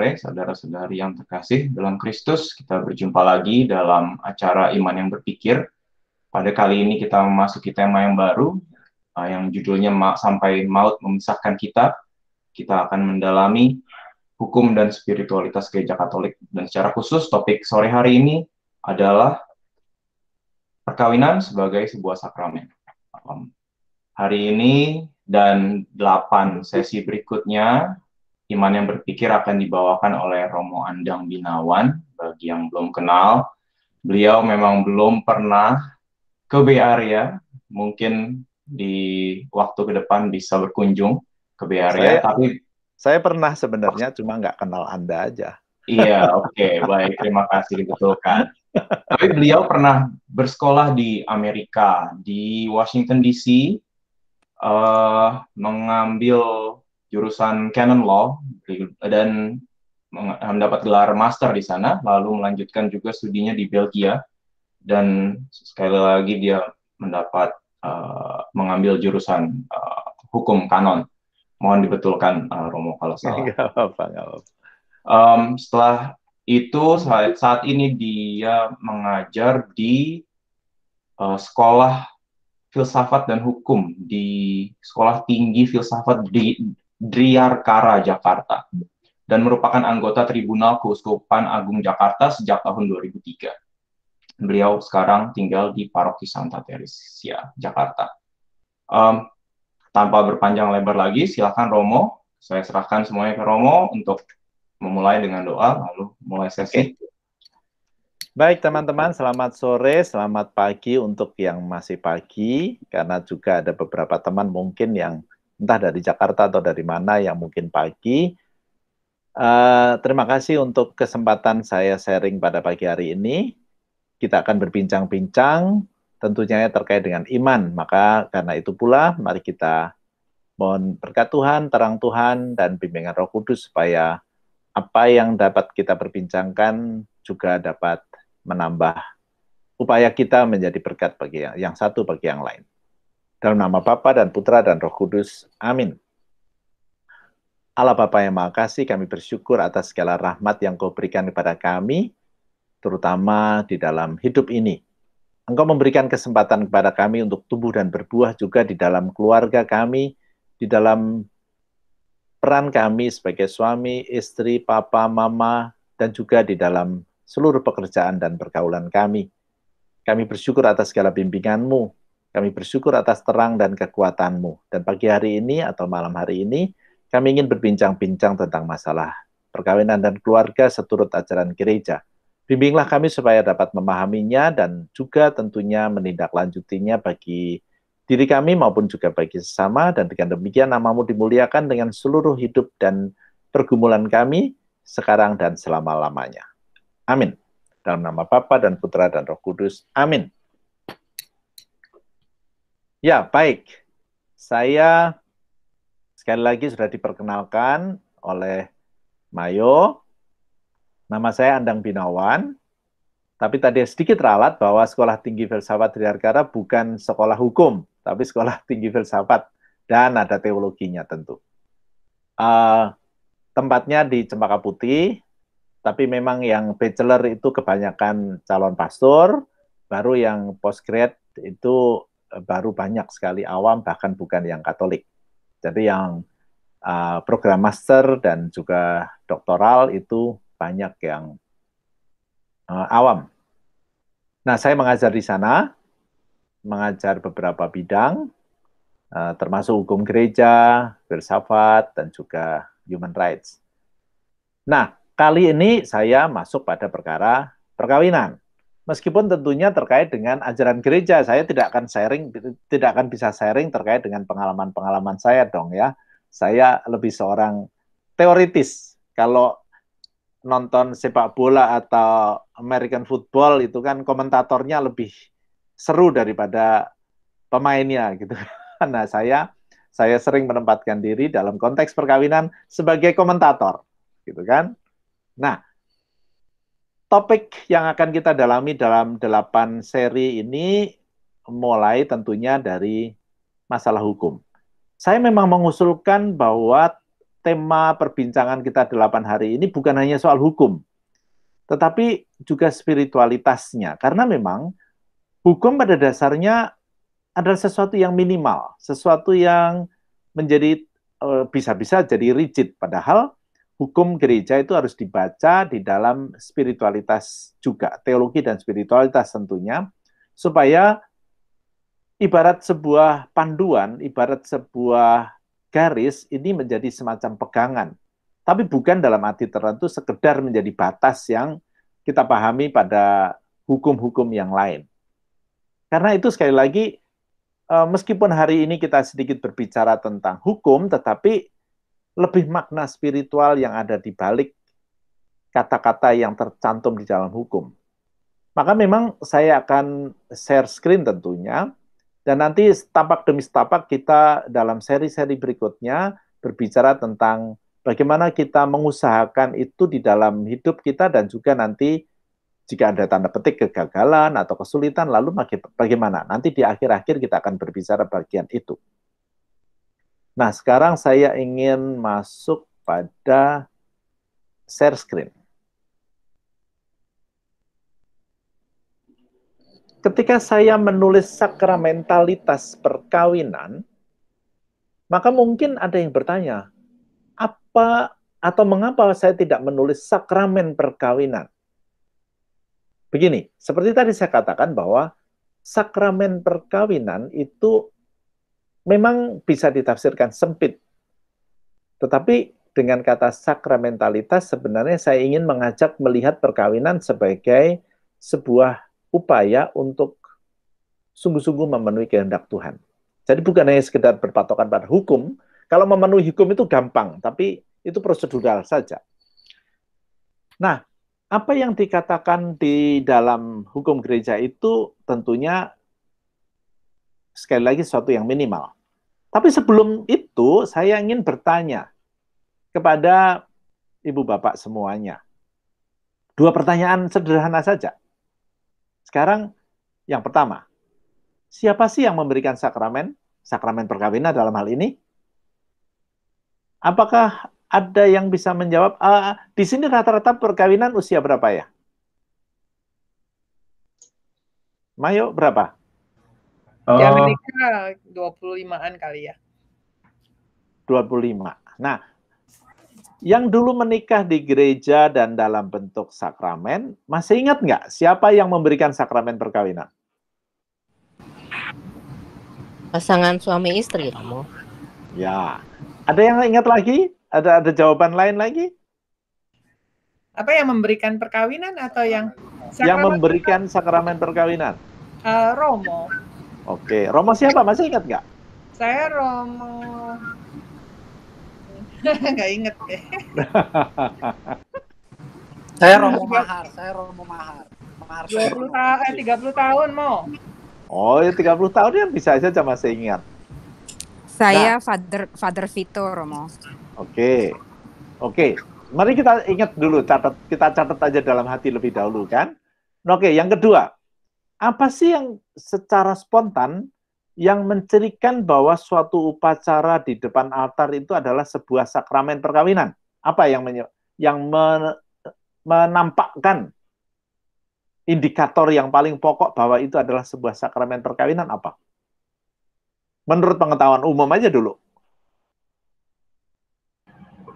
sore, saudara-saudari yang terkasih dalam Kristus. Kita berjumpa lagi dalam acara Iman yang Berpikir. Pada kali ini kita memasuki tema yang baru, yang judulnya Sampai Maut Memisahkan Kita. Kita akan mendalami hukum dan spiritualitas Gereja Katolik. Dan secara khusus, topik sore hari ini adalah perkawinan sebagai sebuah sakramen. Hari ini dan 8 sesi berikutnya, Iman yang Berpikir akan dibawakan oleh Romo Andang Binawan. Bagi yang belum kenal, beliau memang belum pernah ke Bay Area. Mungkin di waktu ke depan bisa berkunjung ke Bay Area. Saya pernah sebenarnya, cuma nggak kenal Anda aja. Iya, oke, baik. Terima kasih dibetulkan. Tapi beliau pernah bersekolah di Amerika, di Washington DC, mengambil jurusan Canon Law dan mendapat gelar master di sana, lalu melanjutkan juga studinya di Belgia, dan sekali lagi dia mendapat mengambil jurusan hukum kanon. Mohon dibetulkan, Romo, kalau salah. Nggak apa-apa. Setelah itu, saat ini dia mengajar di sekolah filsafat dan hukum di Sekolah Tinggi Filsafat di Driarkara, Jakarta, dan merupakan anggota Tribunal Keuskupan Agung Jakarta sejak tahun 2003. Beliau sekarang tinggal di Paroki Santa Teresia, Jakarta. Tanpa berpanjang lebar lagi, silakan Romo. Saya serahkan semuanya ke Romo untuk memulai dengan doa, lalu mulai sesi. Baik teman-teman, selamat sore, selamat pagi untuk yang masih pagi, karena juga ada beberapa teman mungkin yang entah dari Jakarta atau dari mana yang mungkin pagi. Terima kasih untuk kesempatan saya sharing pada pagi hari ini. Kita akan berbincang-bincang tentunya terkait dengan iman. Maka karena itu pula, mari kita mohon berkat Tuhan, terang Tuhan, dan bimbingan Roh Kudus supaya apa yang dapat kita perbincangkan juga dapat menambah upaya kita menjadi berkat bagi yang satu bagi yang lain. Dalam nama Bapa dan Putra dan Roh Kudus. Amin. Allah Bapa yang Maha Kasih, kami bersyukur atas segala rahmat yang Kau berikan kepada kami, terutama di dalam hidup ini. Engkau memberikan kesempatan kepada kami untuk tumbuh dan berbuah juga di dalam keluarga kami, di dalam peran kami sebagai suami, istri, papa, mama, dan juga di dalam seluruh pekerjaan dan pergaulan kami. Kami bersyukur atas segala bimbingan-Mu. Kami bersyukur atas terang dan kekuatan-Mu. Dan pagi hari ini atau malam hari ini, kami ingin berbincang-bincang tentang masalah perkawinan dan keluarga seturut ajaran gereja. Bimbinglah kami supaya dapat memahaminya dan juga tentunya menindaklanjutinya bagi diri kami maupun juga bagi sesama. Dan dengan demikian nama-Mu dimuliakan dengan seluruh hidup dan pergumulan kami sekarang dan selama-lamanya. Amin. Dalam nama Bapa dan Putra dan Roh Kudus. Amin. Ya, baik. Saya sekali lagi sudah diperkenalkan oleh Mayo. Nama saya Andang Binawan. Tapi tadi sedikit ralat bahwa Sekolah Tinggi Filsafat Driarkara bukan sekolah hukum, tapi Sekolah Tinggi Filsafat dan ada teologinya tentu. Tempatnya di Cempaka Putih. Tapi memang yang bachelor itu kebanyakan calon pastor, baru yang postgrad itu baru banyak sekali awam, bahkan bukan yang Katolik. Jadi yang program master dan juga doktoral itu banyak yang awam. Nah, saya mengajar di sana, mengajar beberapa bidang, termasuk hukum gereja, filsafat, dan juga human rights. Nah, kali ini saya masuk pada perkara perkawinan. Meskipun tentunya terkait dengan ajaran gereja, saya tidak akan bisa sharing terkait dengan pengalaman-pengalaman saya dong ya. Saya lebih seorang teoritis. Kalau nonton sepak bola atau American football itu kan komentatornya lebih seru daripada pemainnya gitu. Nah, saya sering menempatkan diri dalam konteks perkawinan sebagai komentator. Gitu kan. Nah, topik yang akan kita dalami dalam 8 seri ini mulai tentunya dari masalah hukum. Saya memang mengusulkan bahwa tema perbincangan kita 8 hari ini bukan hanya soal hukum, tetapi juga spiritualitasnya. Karena memang hukum pada dasarnya adalah sesuatu yang minimal, sesuatu yang menjadi bisa-bisa jadi rigid. Padahal hukum gereja itu harus dibaca di dalam spiritualitas juga, teologi dan spiritualitas tentunya, supaya ibarat sebuah panduan, ibarat sebuah garis, ini menjadi semacam pegangan. Tapi bukan dalam arti tertentu sekedar menjadi batas yang kita pahami pada hukum-hukum yang lain. Karena itu sekali lagi, meskipun hari ini kita sedikit berbicara tentang hukum, tetapi lebih makna spiritual yang ada di balik kata-kata yang tercantum di dalam hukum. Maka memang saya akan share screen tentunya, dan nanti tapak demi tapak kita dalam seri-seri berikutnya berbicara tentang bagaimana kita mengusahakan itu di dalam hidup kita, dan juga nanti jika ada tanda petik kegagalan atau kesulitan, lalu bagaimana? Nanti di akhir-akhir kita akan berbicara bagian itu. Nah, sekarang saya ingin masuk pada share screen. Ketika saya menulis sakramentalitas perkawinan, maka mungkin ada yang bertanya, apa atau mengapa saya tidak menulis sakramen perkawinan? Begini, seperti tadi saya katakan bahwa sakramen perkawinan itu memang bisa ditafsirkan sempit. Tetapi dengan kata sakramentalitas sebenarnya saya ingin mengajak melihat perkawinan sebagai sebuah upaya untuk sungguh-sungguh memenuhi kehendak Tuhan. Jadi bukan hanya sekedar berpatokan pada hukum. Kalau memenuhi hukum itu gampang, tapi itu prosedural saja. Nah, apa yang dikatakan di dalam hukum gereja itu tentunya sekali lagi sesuatu yang minimal. Tapi sebelum itu, saya ingin bertanya kepada ibu bapak semuanya. 2 pertanyaan sederhana saja. Sekarang, yang pertama, siapa sih yang memberikan sakramen? Sakramen perkawinan dalam hal ini? Apakah ada yang bisa menjawab? Di sini rata-rata perkawinan usia berapa ya? Mayo, berapa? Di Amerika 25-an kali ya. 25. Nah, yang dulu menikah di gereja dan dalam bentuk sakramen, masih ingat nggak siapa yang memberikan sakramen perkawinan? Pasangan suami istri, Romo. Ya. Ada yang ingat lagi? Ada jawaban lain lagi? Apa yang memberikan perkawinan atau yang sakramen? Yang memberikan sakramen perkawinan? Romo. Oke, Romo siapa? Masih ingat nggak? Saya Romo. Nggak inget deh. Saya Romo Mahar. 30 tahun, Mo. Oh, ya 30 tahun ya bisa saja masih ingat. Saya Father Vito, Romo. Oke. Mari kita ingat dulu, kita catat aja dalam hati lebih dahulu kan. Oke, yang kedua, apa sih yang secara spontan yang mencirikan bahwa suatu upacara di depan altar itu adalah sebuah sakramen perkawinan? Apa yang menampakkan indikator yang paling pokok bahwa itu adalah sebuah sakramen perkawinan apa? Menurut pengetahuan umum aja dulu.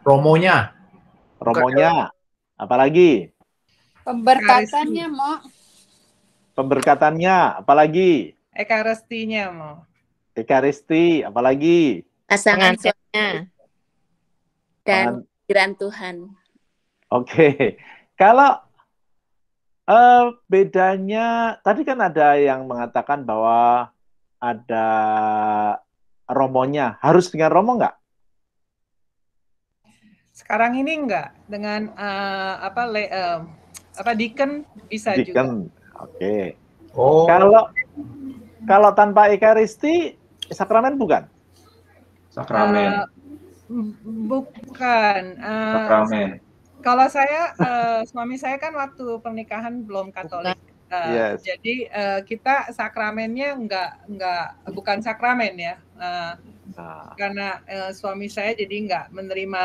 Romonya. Apalagi? Pemberkatannya, Mo. Pemberkatannya, apalagi? Ekaristinya, Mo. Ekaristi, apalagi? Pasangan suaminya. Dan kehadiran Tuhan. Oke. Kalau bedanya, tadi kan ada yang mengatakan bahwa ada romonya. Harus dengan romo nggak? Sekarang ini enggak. Dengan deacon bisa deacon. juga. Oke. Oh. Kalau tanpa ekaristi, sakramen bukan? Sakramen. Bukan. Sakramen. Kalau saya, suami saya kan waktu pernikahan belum Katolik. Yes. Jadi kita sakramennya bukan sakramen ya, karena suami saya jadi nggak menerima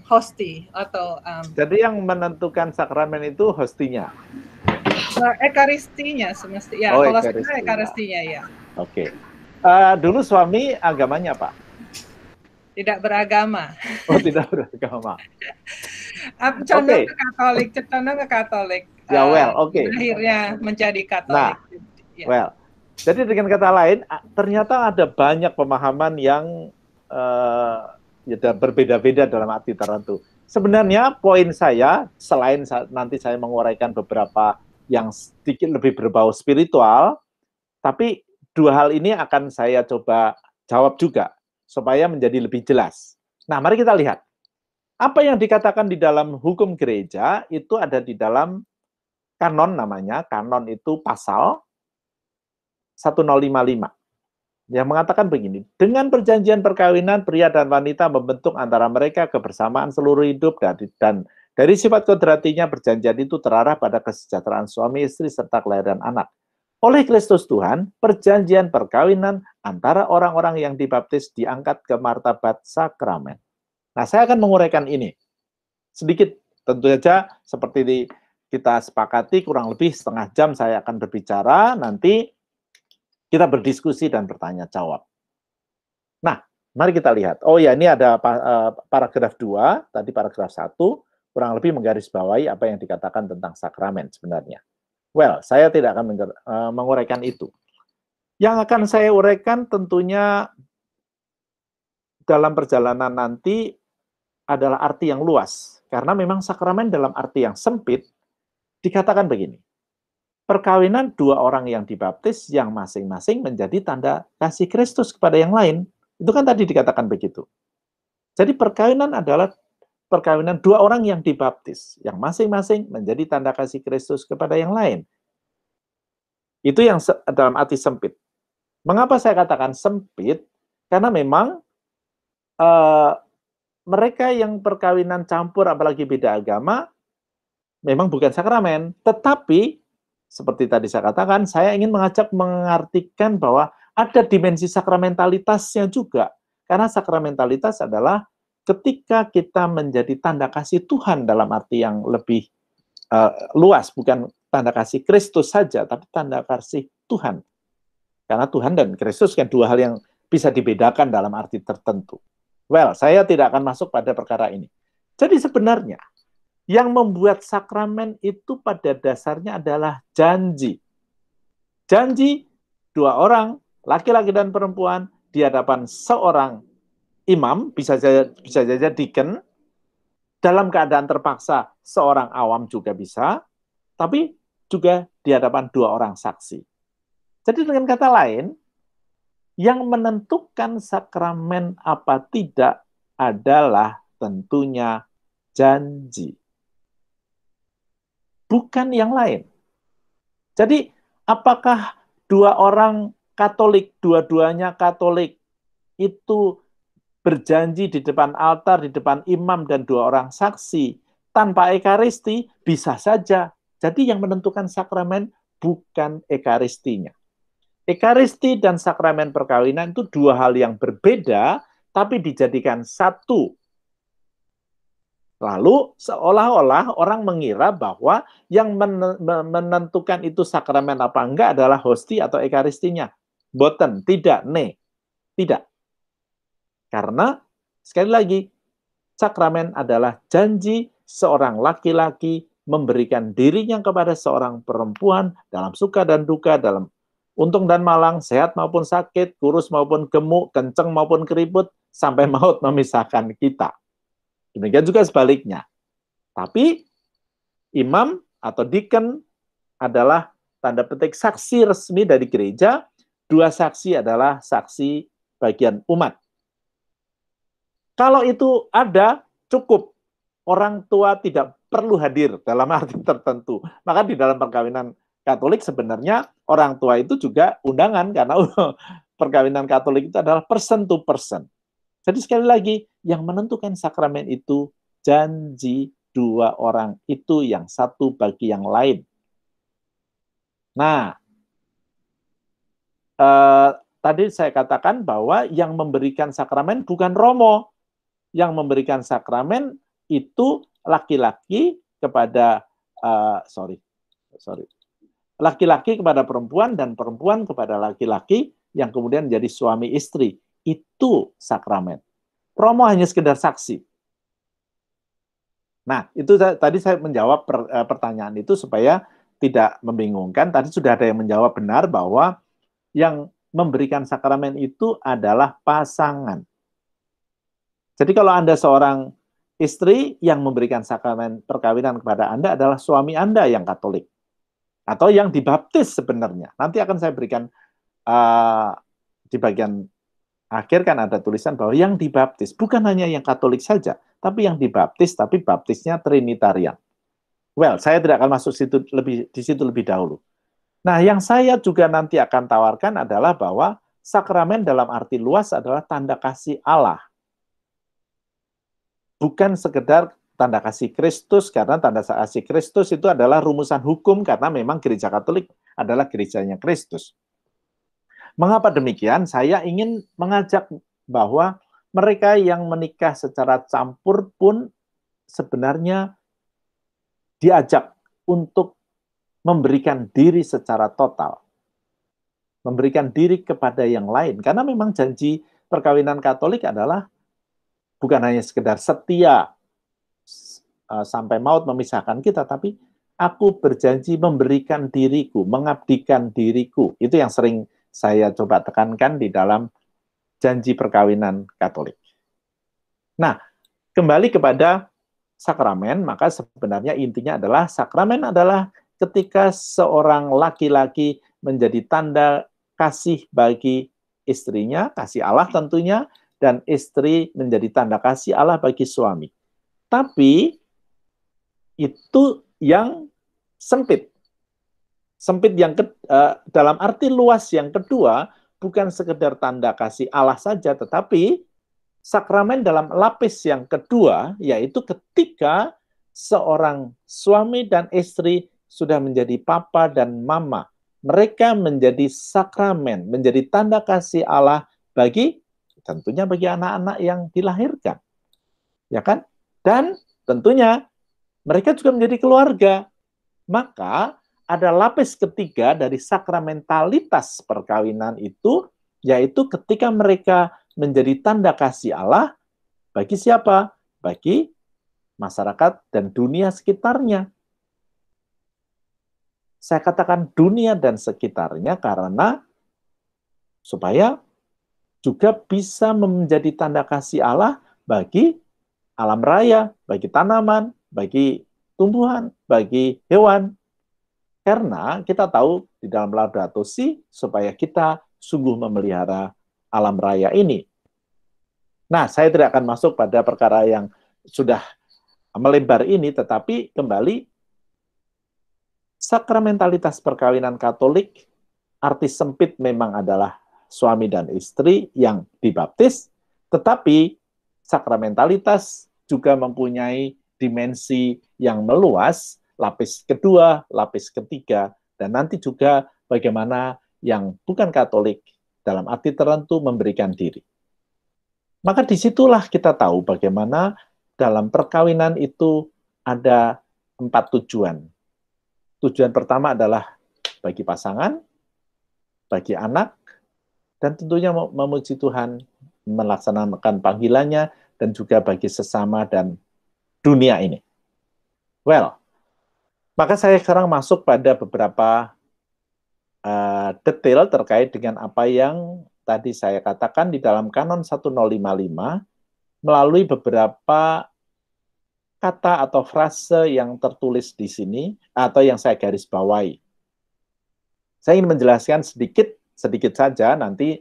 hosti atau Jadi yang menentukan sakramen itu hostinya. ekaristinya semestinya. Ya, Oh, kalau ekaristinya. saya ekaristinya ya. Oke. Dulu suami agamanya apa? Tidak beragama. Oh, tidak beragama. Condong ke Katolik, condong ke Katolik. Ya, well, oke. Akhirnya menjadi Nah, Katolik. well, jadi dengan kata lain, ternyata ada banyak pemahaman yang berbeda-beda dalam arti tertentu. Sebenarnya poin saya, selain nanti saya menguraikan beberapa yang sedikit lebih berbau spiritual, tapi dua hal ini akan saya coba jawab juga, supaya menjadi lebih jelas. Nah, mari kita lihat. Apa yang dikatakan di dalam hukum gereja, itu ada di dalam kanon namanya, kanon itu pasal 1055. Yang mengatakan begini, dengan perjanjian perkawinan, pria dan wanita membentuk antara mereka kebersamaan seluruh hidup, dan dari sifat kodratinya perjanjian itu terarah pada kesejahteraan suami istri serta kelahiran anak. Oleh Kristus Tuhan, perjanjian perkawinan antara orang-orang yang dibaptis diangkat ke martabat sakramen. Nah, saya akan menguraikan ini sedikit, tentu saja seperti kita sepakati kurang lebih setengah jam saya akan berbicara, nanti kita berdiskusi dan bertanya jawab. Nah, mari kita lihat. Oh ya, ini ada paragraf 2, tadi paragraf 1, kurang lebih menggarisbawahi apa yang dikatakan tentang sakramen sebenarnya. Well, saya tidak akan menguraikan itu. Yang akan saya uraikan tentunya dalam perjalanan nanti adalah arti yang luas. Karena memang sakramen dalam arti yang sempit dikatakan begini. Perkawinan dua orang yang dibaptis yang masing-masing menjadi tanda kasih Kristus kepada yang lain. Itu kan tadi dikatakan begitu. Jadi perkawinan adalah perkawinan dua orang yang dibaptis, yang masing-masing menjadi tanda kasih Kristus kepada yang lain. Itu yang dalam arti sempit. Mengapa saya katakan sempit? Karena memang mereka yang perkawinan campur, apalagi beda agama, memang bukan sakramen. Tetapi, seperti tadi saya katakan, saya ingin mengajak mengartikan bahwa ada dimensi sakramentalitasnya juga. Karena sakramentalitas adalah ketika kita menjadi tanda kasih Tuhan dalam arti yang lebih luas, bukan tanda kasih Kristus saja, tapi tanda kasih Tuhan. Karena Tuhan dan Kristus kan dua hal yang bisa dibedakan dalam arti tertentu. Well, saya tidak akan masuk pada perkara ini. Jadi sebenarnya, yang membuat sakramen itu pada dasarnya adalah janji. Janji dua orang, laki-laki dan perempuan, di hadapan seorang imam, bisa saja deacon, dalam keadaan terpaksa seorang awam juga bisa, tapi juga di hadapan dua orang saksi. Jadi dengan kata lain, yang menentukan sakramen apa tidak adalah tentunya janji. Bukan yang lain. Jadi, apakah dua orang Katolik, dua-duanya Katolik, itu berjanji di depan altar, di depan imam, dan dua orang saksi, tanpa ekaristi, bisa saja. Jadi yang menentukan sakramen bukan ekaristinya. Ekaristi dan sakramen perkawinan itu dua hal yang berbeda, tapi dijadikan satu. Lalu seolah-olah orang mengira bahwa yang menentukan itu sakramen apa enggak adalah hosti atau ekaristinya. Boten, tidak, tidak. Karena, sekali lagi, sakramen adalah janji seorang laki-laki memberikan dirinya kepada seorang perempuan dalam suka dan duka, dalam untung dan malang, sehat maupun sakit, kurus maupun gemuk, kenceng maupun keriput, sampai maut memisahkan kita. Demikian juga sebaliknya. Tapi imam atau deacon adalah tanda petik saksi resmi dari gereja, dua saksi adalah saksi bagian umat. Kalau itu ada, cukup. Orang tua tidak perlu hadir dalam arti tertentu. Maka di dalam perkawinan Katolik sebenarnya orang tua itu juga undangan, karena perkawinan Katolik itu adalah person to person. Jadi sekali lagi, yang menentukan sakramen itu janji dua orang itu yang satu bagi yang lain. Nah, tadi saya katakan bahwa yang memberikan sakramen bukan romo. Yang memberikan sakramen itu laki-laki kepada laki-laki kepada perempuan dan perempuan kepada laki-laki yang kemudian jadi suami istri. Itu sakramen. Romo hanya sekedar saksi. Nah, itu tadi saya menjawab pertanyaan itu supaya tidak membingungkan. Tadi sudah ada yang menjawab benar bahwa yang memberikan sakramen itu adalah pasangan. Jadi kalau Anda seorang istri, yang memberikan sakramen perkawinan kepada Anda adalah suami Anda yang Katolik. Atau yang dibaptis sebenarnya. Nanti akan saya berikan di bagian akhir kan ada tulisan bahwa yang dibaptis, bukan hanya yang Katolik saja, tapi yang dibaptis, tapi baptisnya Trinitarian. Well, saya tidak akan masuk di situ lebih dahulu. Nah, yang saya juga nanti akan tawarkan adalah bahwa sakramen dalam arti luas adalah tanda kasih Allah. Bukan sekedar tanda kasih Kristus, karena tanda kasih Kristus itu adalah rumusan hukum, karena memang gereja Katolik adalah gerejanya Kristus. Mengapa demikian? Saya ingin mengajak bahwa mereka yang menikah secara campur pun sebenarnya diajak untuk memberikan diri secara total. Memberikan diri kepada yang lain. Karena memang janji perkawinan Katolik adalah bukan hanya sekedar setia sampai maut memisahkan kita, tapi aku berjanji memberikan diriku, mengabdikan diriku. Itu yang sering saya coba tekankan di dalam janji perkawinan Katolik. Nah, kembali kepada sakramen, maka sebenarnya intinya adalah sakramen adalah ketika seorang laki-laki menjadi tanda kasih bagi istrinya, kasih Allah tentunya, dan istri menjadi tanda kasih Allah bagi suami. Tapi itu yang sempit. Sempit yang dalam arti luas yang kedua, bukan sekedar tanda kasih Allah saja, tetapi sakramen dalam lapis yang kedua, yaitu ketika seorang suami dan istri sudah menjadi papa dan mama. Mereka menjadi sakramen, menjadi tanda kasih Allah bagi, tentunya bagi anak-anak yang dilahirkan. Ya kan? Dan tentunya mereka juga menjadi keluarga. Maka ada lapis ketiga dari sakramentalitas perkawinan itu, yaitu ketika mereka menjadi tanda kasih Allah bagi siapa? Bagi masyarakat dan dunia sekitarnya. Saya katakan dunia dan sekitarnya karena supaya juga bisa menjadi tanda kasih Allah bagi alam raya, bagi tanaman, bagi tumbuhan, bagi hewan. Karena kita tahu di dalam Laudato Si supaya kita sungguh memelihara alam raya ini. Nah, saya tidak akan masuk pada perkara yang sudah melebar ini, tetapi kembali sakramentalitas perkawinan Katolik, arti sempit memang adalah suami dan istri yang dibaptis, tetapi sakramentalitas juga mempunyai dimensi yang meluas, lapis kedua, lapis ketiga, dan nanti juga bagaimana yang bukan Katolik dalam arti tertentu memberikan diri. Maka disitulah kita tahu bagaimana dalam perkawinan itu ada 4 tujuan. Tujuan pertama adalah bagi pasangan, bagi anak, dan tentunya memuji Tuhan, melaksanakan panggilannya, dan juga bagi sesama dan dunia ini. Well, maka saya sekarang masuk pada beberapa detail terkait dengan apa yang tadi saya katakan di dalam Kanon 1055 melalui beberapa kata atau frase yang tertulis di sini atau yang saya garis bawahi. Saya ingin menjelaskan sedikit saja, nanti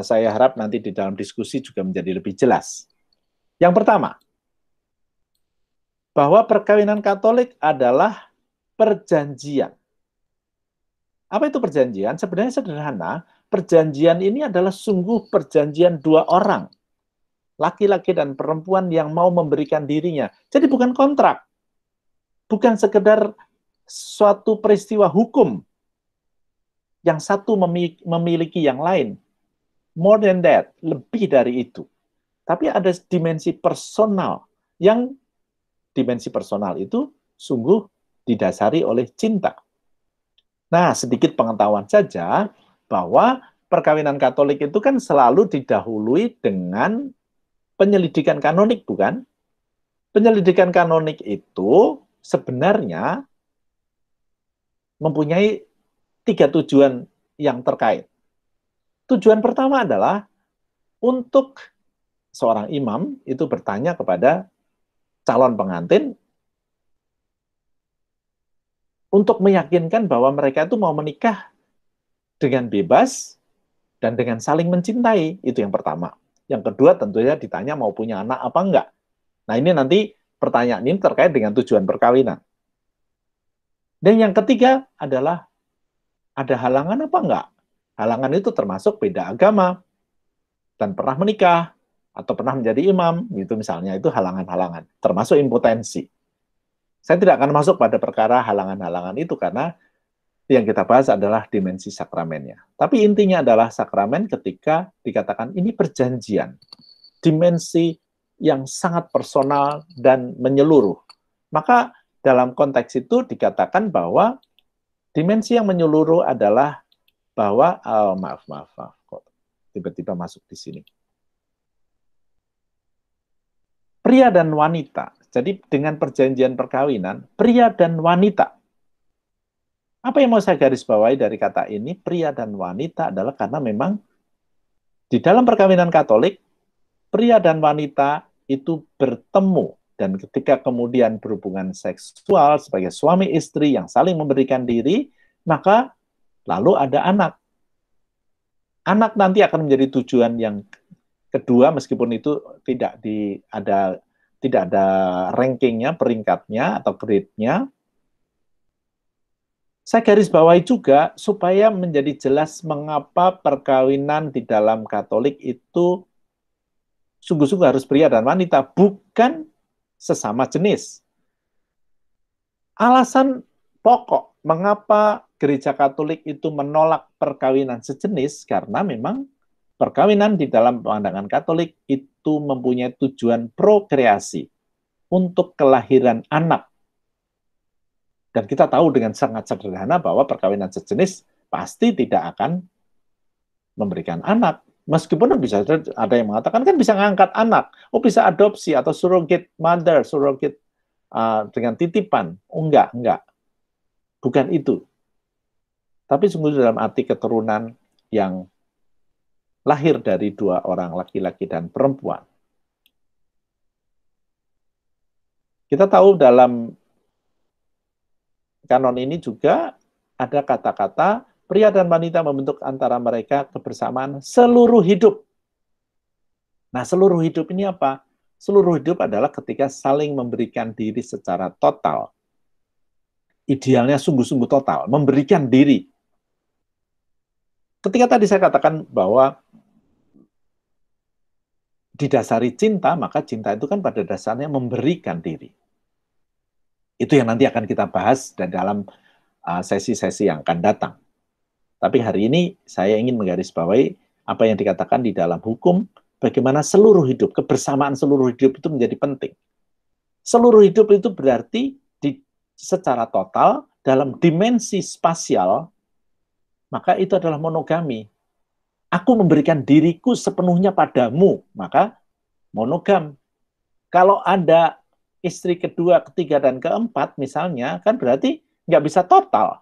saya harap nanti di dalam diskusi juga menjadi lebih jelas. Yang pertama, bahwa perkawinan Katolik adalah perjanjian. Apa itu perjanjian? Sebenarnya sederhana, perjanjian ini adalah sungguh perjanjian 2 orang. Laki-laki dan perempuan yang mau memberikan dirinya. Jadi bukan kontrak. Bukan sekedar suatu peristiwa hukum. yang satu memiliki yang lain. More than that, lebih dari itu. Tapi ada dimensi personal, yang dimensi personal itu sungguh didasari oleh cinta. Nah, sedikit pengetahuan saja bahwa perkawinan Katolik itu kan selalu didahului dengan penyelidikan kanonik, bukan? Penyelidikan kanonik itu sebenarnya mempunyai 3 tujuan yang terkait. Tujuan pertama adalah untuk seorang imam itu bertanya kepada calon pengantin untuk meyakinkan bahwa mereka itu mau menikah dengan bebas dan dengan saling mencintai. Itu yang pertama. Yang kedua tentunya ditanya mau punya anak apa enggak. Nah, ini nanti pertanyaan ini terkait dengan tujuan perkawinan. Dan yang ketiga adalah ada halangan apa enggak? Halangan itu termasuk beda agama dan pernah menikah atau pernah menjadi imam, gitu misalnya, itu halangan-halangan, termasuk impotensi. Saya tidak akan masuk pada perkara halangan-halangan itu karena yang kita bahas adalah dimensi sakramennya. Tapi intinya adalah sakramen ketika dikatakan ini perjanjian, dimensi yang sangat personal dan menyeluruh. Maka dalam konteks itu dikatakan bahwa dimensi yang menyeluruh adalah bahwa, maaf, kok tiba-tiba masuk di sini. Pria dan wanita. Jadi dengan perjanjian perkawinan, pria dan wanita. Apa yang mau saya garis bawahi dari kata ini, pria dan wanita, adalah karena memang di dalam perkawinan Katolik, pria dan wanita itu bertemu. Dan ketika kemudian berhubungan seksual sebagai suami istri yang saling memberikan diri, maka lalu ada anak. Anak nanti akan menjadi tujuan yang kedua, meskipun itu tidak ada rankingnya, peringkatnya atau grade-nya. Saya garis bawahi juga supaya menjadi jelas mengapa perkawinan di dalam Katolik itu sungguh-sungguh harus pria dan wanita, bukan sesama jenis. Alasan pokok mengapa Gereja Katolik itu menolak perkawinan sejenis karena memang perkawinan di dalam pandangan Katolik itu mempunyai tujuan prokreasi untuk kelahiran anak. Dan kita tahu dengan sangat sederhana bahwa perkawinan sejenis pasti tidak akan memberikan anak. Meskipun bisa ada yang mengatakan kan bisa ngangkat anak, bisa adopsi atau surrogate mother, surrogate dengan titipan. Enggak. Bukan itu. Tapi sungguh dalam arti keturunan yang lahir dari 2 orang, laki-laki dan perempuan. Kita tahu dalam kanon ini juga ada kata-kata pria dan wanita membentuk antara mereka kebersamaan seluruh hidup. Nah, seluruh hidup ini apa? Seluruh hidup adalah ketika saling memberikan diri secara total. Idealnya sungguh-sungguh total, memberikan diri. Ketika tadi saya katakan bahwa didasari cinta, maka cinta itu kan pada dasarnya memberikan diri. Itu yang nanti akan kita bahas dalam sesi-sesi yang akan datang. Tapi hari ini saya ingin menggarisbawahi apa yang dikatakan di dalam hukum, bagaimana seluruh hidup, kebersamaan seluruh hidup itu menjadi penting. Seluruh hidup itu berarti secara total, dalam dimensi spasial, maka itu adalah monogami. Aku memberikan diriku sepenuhnya padamu, maka monogam. Kalau ada istri kedua, ketiga, dan keempat misalnya, kan berarti nggak bisa total.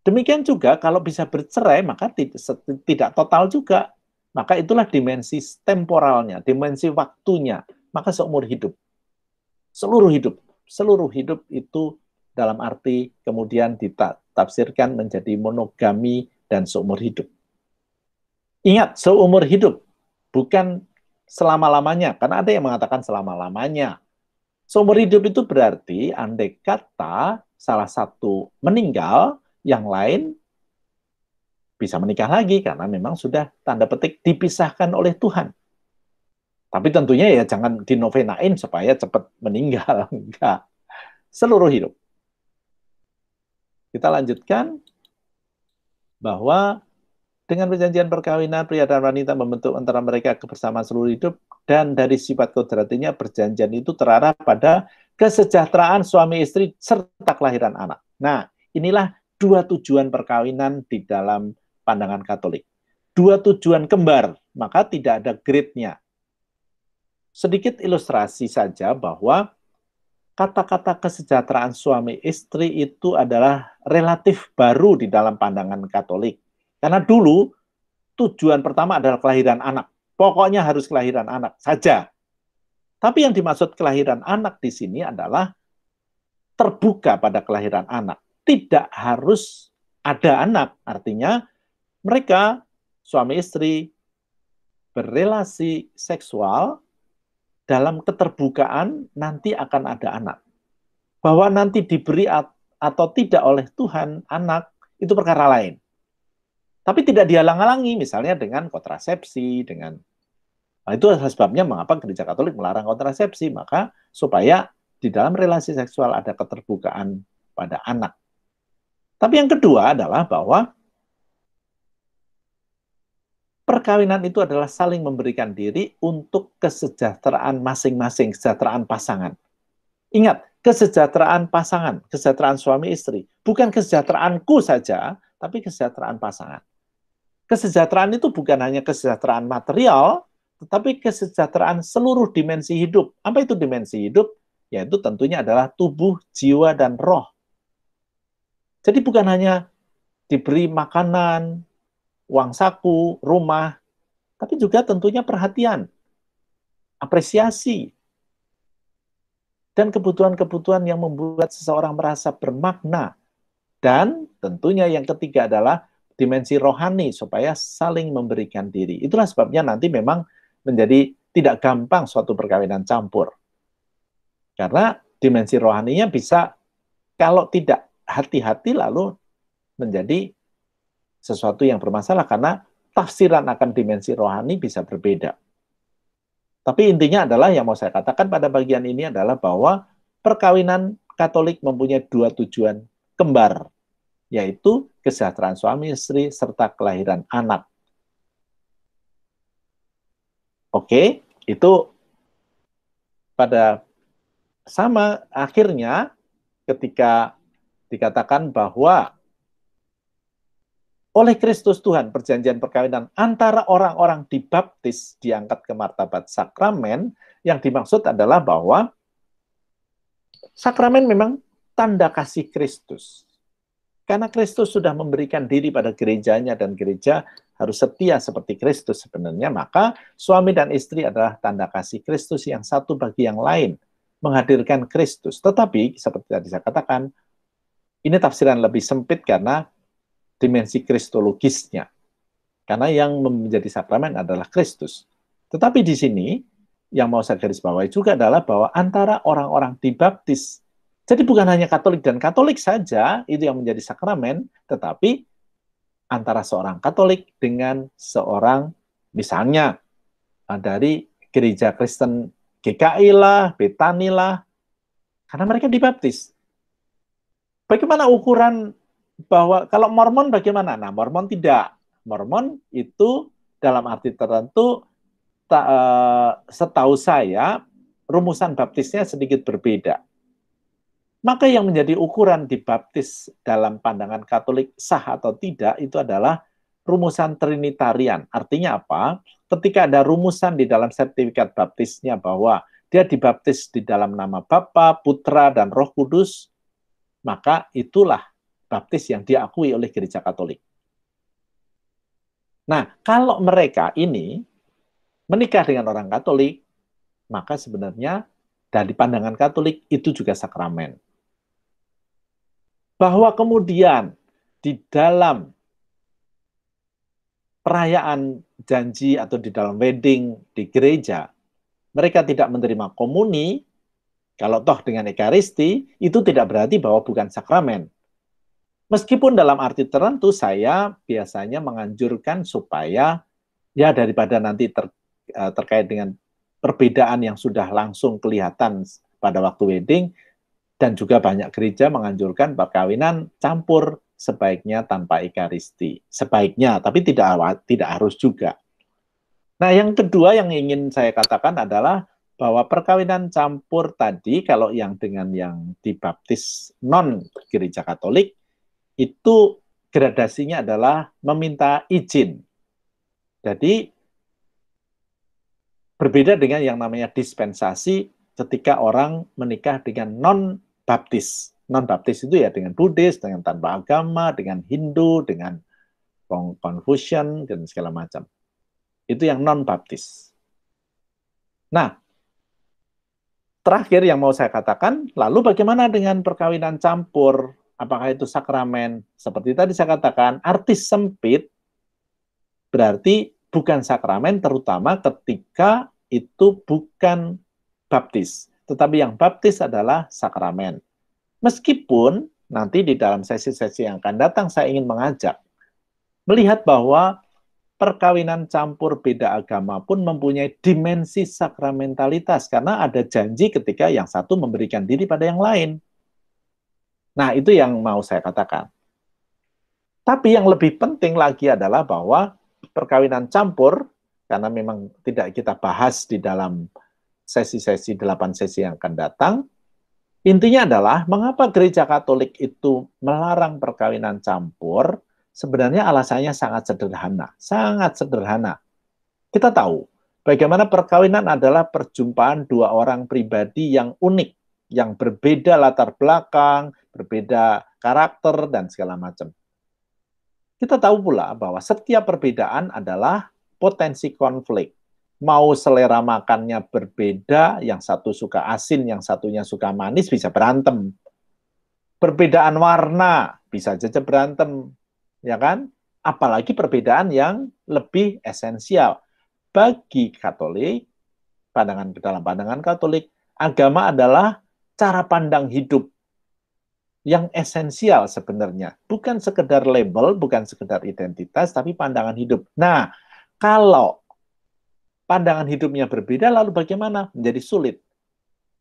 Demikian juga kalau bisa bercerai, maka tidak total juga. Maka itulah dimensi temporalnya, dimensi waktunya. Maka seumur hidup. Seluruh hidup itu dalam arti kemudian ditafsirkan menjadi monogami dan seumur hidup. Ingat, seumur hidup, bukan selama-lamanya, karena ada yang mengatakan selama-lamanya. Seumur hidup itu berarti andai kata salah satu meninggal, yang lain bisa menikah lagi, karena memang sudah tanda petik dipisahkan oleh Tuhan. Tapi tentunya ya jangan dinovenain supaya cepat meninggal. Enggak. Seluruh hidup. Kita lanjutkan. bahwa dengan perjanjian perkawinan, pria dan wanita membentuk antara mereka kebersamaan seluruh hidup, dan dari sifat kodratinya perjanjian itu terarah pada kesejahteraan suami istri serta kelahiran anak. Nah, inilah dua tujuan perkawinan di dalam pandangan Katolik. Dua tujuan kembar, maka tidak ada grade-nya. Sedikit ilustrasi saja bahwa kata-kata kesejahteraan suami istri itu adalah relatif baru di dalam pandangan Katolik. Karena dulu tujuan pertama adalah kelahiran anak. Pokoknya harus kelahiran anak saja. Tapi yang dimaksud kelahiran anak di sini adalah terbuka pada kelahiran anak. Tidak harus ada anak. Artinya mereka suami istri berrelasi seksual dalam keterbukaan nanti akan ada anak. Bahwa nanti diberi atau tidak oleh Tuhan anak itu perkara lain. Tapi tidak dihalang-halangi, misalnya dengan kontrasepsi, nah, itu sebabnya mengapa Gereja Katolik melarang kontrasepsi, maka supaya di dalam relasi seksual ada keterbukaan pada anak. Tapi yang kedua adalah bahwa perkawinan itu adalah saling memberikan diri untuk kesejahteraan masing-masing, kesejahteraan pasangan. Ingat, kesejahteraan pasangan, kesejahteraan suami istri, bukan kesejahteraanku saja, tapi kesejahteraan pasangan. Kesejahteraan itu bukan hanya kesejahteraan material, tetapi kesejahteraan seluruh dimensi hidup. Apa itu dimensi hidup? Yaitu tentunya adalah tubuh, jiwa, dan roh. Jadi bukan hanya diberi makanan, uang saku, rumah, tapi juga tentunya perhatian, apresiasi, dan kebutuhan-kebutuhan yang membuat seseorang merasa bermakna. Dan tentunya yang ketiga adalah dimensi rohani, supaya saling memberikan diri. Itulah sebabnya nanti memang menjadi tidak gampang suatu perkawinan campur. Karena dimensi rohaninya bisa, kalau tidak hati-hati lalu menjadi sesuatu yang bermasalah, karena tafsiran akan dimensi rohani bisa berbeda. Tapi intinya adalah, yang mau saya katakan pada bagian ini adalah bahwa perkawinan Katolik mempunyai dua tujuan kembar, yaitu kesejahteraan suami istri serta kelahiran anak. Oke, itu pada sama akhirnya ketika dikatakan bahwa oleh Kristus Tuhan perjanjian perkawinan antara orang-orang dibaptis diangkat ke martabat sakramen, yang dimaksud adalah bahwa sakramen memang tanda kasih Kristus. Karena Kristus sudah memberikan diri pada gerejanya dan gereja harus setia seperti Kristus sebenarnya, maka suami dan istri adalah tanda kasih Kristus yang satu bagi yang lain, menghadirkan Kristus. Tetapi seperti tadi saya katakan, ini tafsiran lebih sempit karena dimensi kristologisnya. Karena yang menjadi sakramen adalah Kristus. Tetapi di sini yang mau saya garis bawahi juga adalah bahwa antara orang-orang dibaptis, jadi bukan hanya Katolik dan Katolik saja itu yang menjadi sakramen, tetapi antara seorang Katolik dengan seorang, misalnya dari gereja Kristen GKI lah, Betani lah, karena mereka dibaptis. Bagaimana ukuran bahwa kalau Mormon bagaimana? Nah, Mormon tidak. Mormon itu dalam arti tertentu, setahu saya, rumusan baptisnya sedikit berbeda. Maka yang menjadi ukuran dibaptis dalam pandangan Katolik sah atau tidak itu adalah rumusan Trinitarian. Artinya apa? Ketika ada rumusan di dalam sertifikat baptisnya bahwa dia dibaptis di dalam nama Bapa, Putra, dan Roh Kudus, maka itulah baptis yang diakui oleh Gereja Katolik. Nah, kalau mereka ini menikah dengan orang Katolik, maka sebenarnya dari pandangan Katolik itu juga sakramen. Bahwa kemudian di dalam perayaan janji atau di dalam wedding di gereja, mereka tidak menerima komuni, kalau toh dengan ekaristi, itu tidak berarti bahwa bukan sakramen. Meskipun dalam arti tertentu saya biasanya menganjurkan supaya ya daripada nanti terkait dengan perbedaan yang sudah langsung kelihatan pada waktu wedding, dan juga banyak gereja menganjurkan perkawinan campur sebaiknya tanpa ekaristi. Sebaiknya, tapi tidak harus juga. Nah, yang kedua yang ingin saya katakan adalah bahwa perkawinan campur tadi, kalau yang dengan yang dibaptis non gereja Katolik, itu gradasinya adalah meminta izin. Jadi, berbeda dengan yang namanya dispensasi ketika orang menikah dengan non-baptis. Non-baptis itu ya dengan Buddhis, dengan tanpa agama, dengan Hindu, dengan Confucian, dan segala macam. Itu yang non-baptis. Nah, terakhir yang mau saya katakan, lalu bagaimana dengan perkawinan campur? Apakah itu sakramen? Seperti tadi saya katakan, arti sempit berarti bukan sakramen, terutama ketika itu bukan baptis. Tetapi yang baptis adalah sakramen. Meskipun nanti di dalam sesi-sesi yang akan datang saya ingin mengajak melihat bahwa perkawinan campur beda agama pun mempunyai dimensi sakramentalitas karena ada janji ketika yang satu memberikan diri pada yang lain. Nah, itu yang mau saya katakan. Tapi yang lebih penting lagi adalah bahwa perkawinan campur, karena memang tidak kita bahas di dalam sesi-sesi 8 sesi yang akan datang, intinya adalah mengapa gereja Katolik itu melarang perkawinan campur. Sebenarnya alasannya sangat sederhana, sangat sederhana. Kita tahu bagaimana perkawinan adalah perjumpaan dua orang pribadi yang unik, yang berbeda latar belakang, berbeda karakter, dan segala macam. Kita tahu pula bahwa setiap perbedaan adalah potensi konflik. Mau selera makannya berbeda, yang satu suka asin, yang satunya suka manis, bisa berantem. Perbedaan warna, bisa saja berantem. Ya kan? Apalagi perbedaan yang lebih esensial. Bagi Katolik, dalam pandangan Katolik, agama adalah cara pandang hidup yang esensial sebenarnya. Bukan sekedar label, bukan sekedar identitas, tapi pandangan hidup. Nah, kalau pandangan hidupnya berbeda, lalu bagaimana? Menjadi sulit.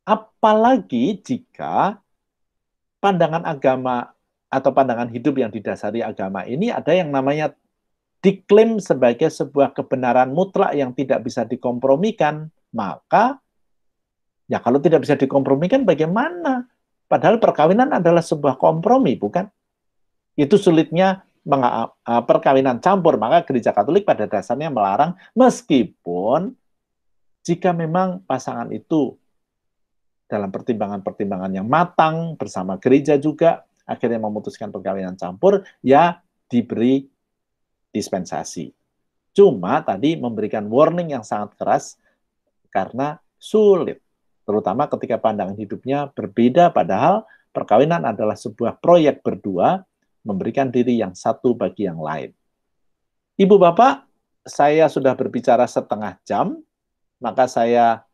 Apalagi jika pandangan agama atau pandangan hidup yang didasari agama ini ada yang namanya diklaim sebagai sebuah kebenaran mutlak yang tidak bisa dikompromikan, maka ya kalau tidak bisa dikompromikan bagaimana? Padahal perkawinan adalah sebuah kompromi, bukan? Itu sulitnya perkawinan campur, maka gereja Katolik pada dasarnya melarang, meskipun jika memang pasangan itu dalam pertimbangan-pertimbangan yang matang bersama gereja juga akhirnya memutuskan perkawinan campur, ya diberi dispensasi. Cuma tadi memberikan warning yang sangat keras karena sulit. Terutama ketika pandangan hidupnya berbeda, padahal perkawinan adalah sebuah proyek berdua, memberikan diri yang satu bagi yang lain. Ibu Bapak, saya sudah berbicara setengah jam, maka saya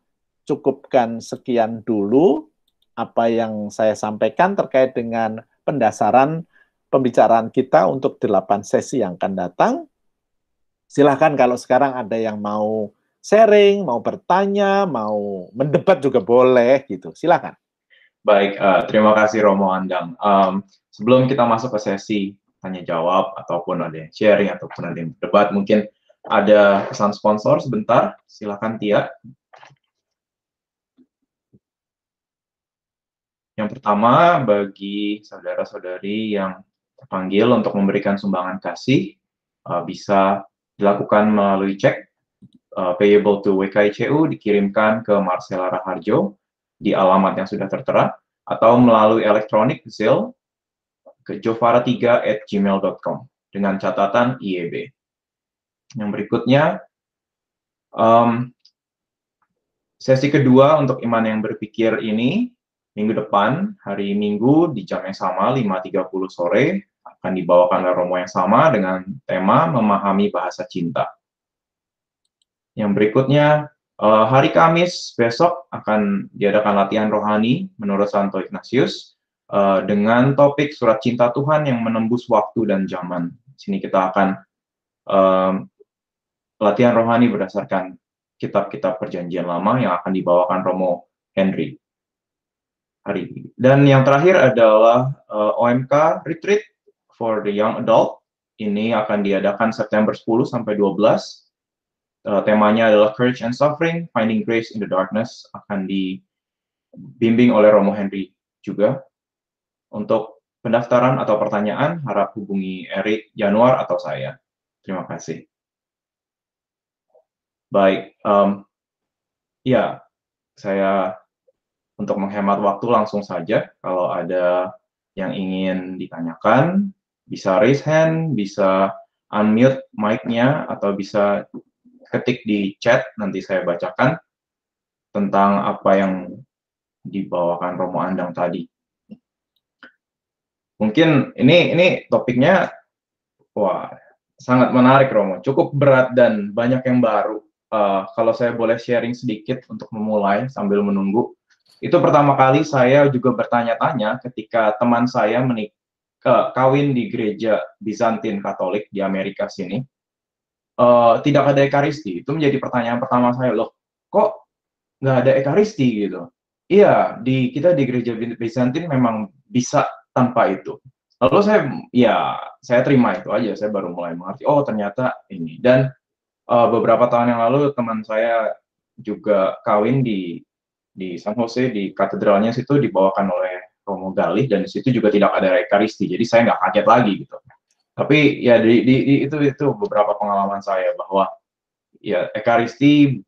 cukupkan sekian dulu apa yang saya sampaikan terkait dengan pendasaran pembicaraan kita untuk 8 sesi yang akan datang. Silahkan kalau sekarang ada yang mau sharing, mau bertanya, mau mendebat juga boleh gitu. Silahkan. Baik, terima kasih Romo Andang. Sebelum kita masuk ke sesi tanya jawab ataupun ada yang sharing ataupun ada yang berdebat, mungkin ada pesan sponsor sebentar. Silahkan Tia. Yang pertama, bagi saudara-saudari yang terpanggil untuk memberikan sumbangan kasih, bisa dilakukan melalui cek payable to WKICU, dikirimkan ke Marcella Raharjo di alamat yang sudah tertera, atau melalui elektronik Zelle ke jovara3@gmail.com dengan catatan IEB. Yang berikutnya, sesi kedua untuk iman yang berpikir ini, minggu depan, hari Minggu di jam yang sama, 5.30 sore, akan dibawakan oleh Romo yang sama dengan tema memahami bahasa cinta. Yang berikutnya, hari Kamis besok akan diadakan latihan rohani menurut Santo Ignatius dengan topik surat cinta Tuhan yang menembus waktu dan zaman. Di sini kita akan latihan rohani berdasarkan kitab-kitab perjanjian lama yang akan dibawakan Romo Henry hari ini. Dan yang terakhir adalah OMK Retreat for the young adult. Ini akan diadakan September 10 sampai 12. Temanya adalah Courage and Suffering, Finding Grace in the Darkness. Akan dibimbing oleh Romo Henry juga. Untuk pendaftaran atau pertanyaan, harap hubungi Erik, Januar, atau saya. Terima kasih. Baik, ya, saya untuk menghemat waktu langsung saja. Kalau ada yang ingin ditanyakan, bisa raise hand, bisa unmute mic-nya, atau bisa ketik di chat, nanti saya bacakan tentang apa yang dibawakan Romo Andang tadi. Mungkin ini topiknya, wah, sangat menarik Romo, cukup berat dan banyak yang baru. Kalau saya boleh sharing sedikit untuk memulai sambil menunggu. Itu pertama kali saya juga bertanya-tanya ketika teman saya kawin di gereja Bizantin Katolik di Amerika sini. Tidak ada Ekaristi. Itu menjadi pertanyaan pertama saya, loh, kok nggak ada Ekaristi gitu? Iya, kita di gereja Bizantin memang bisa tanpa itu. Lalu saya terima itu aja. Saya baru mulai mengerti, oh ternyata ini. Dan beberapa tahun yang lalu teman saya juga kawin di San Jose, di katedralnya situ dibawakan oleh Romo Galih, dan di situ juga tidak ada Ekaristi. Jadi saya nggak kaget lagi gitu. Tapi ya itu beberapa pengalaman saya bahwa ya Ekaristi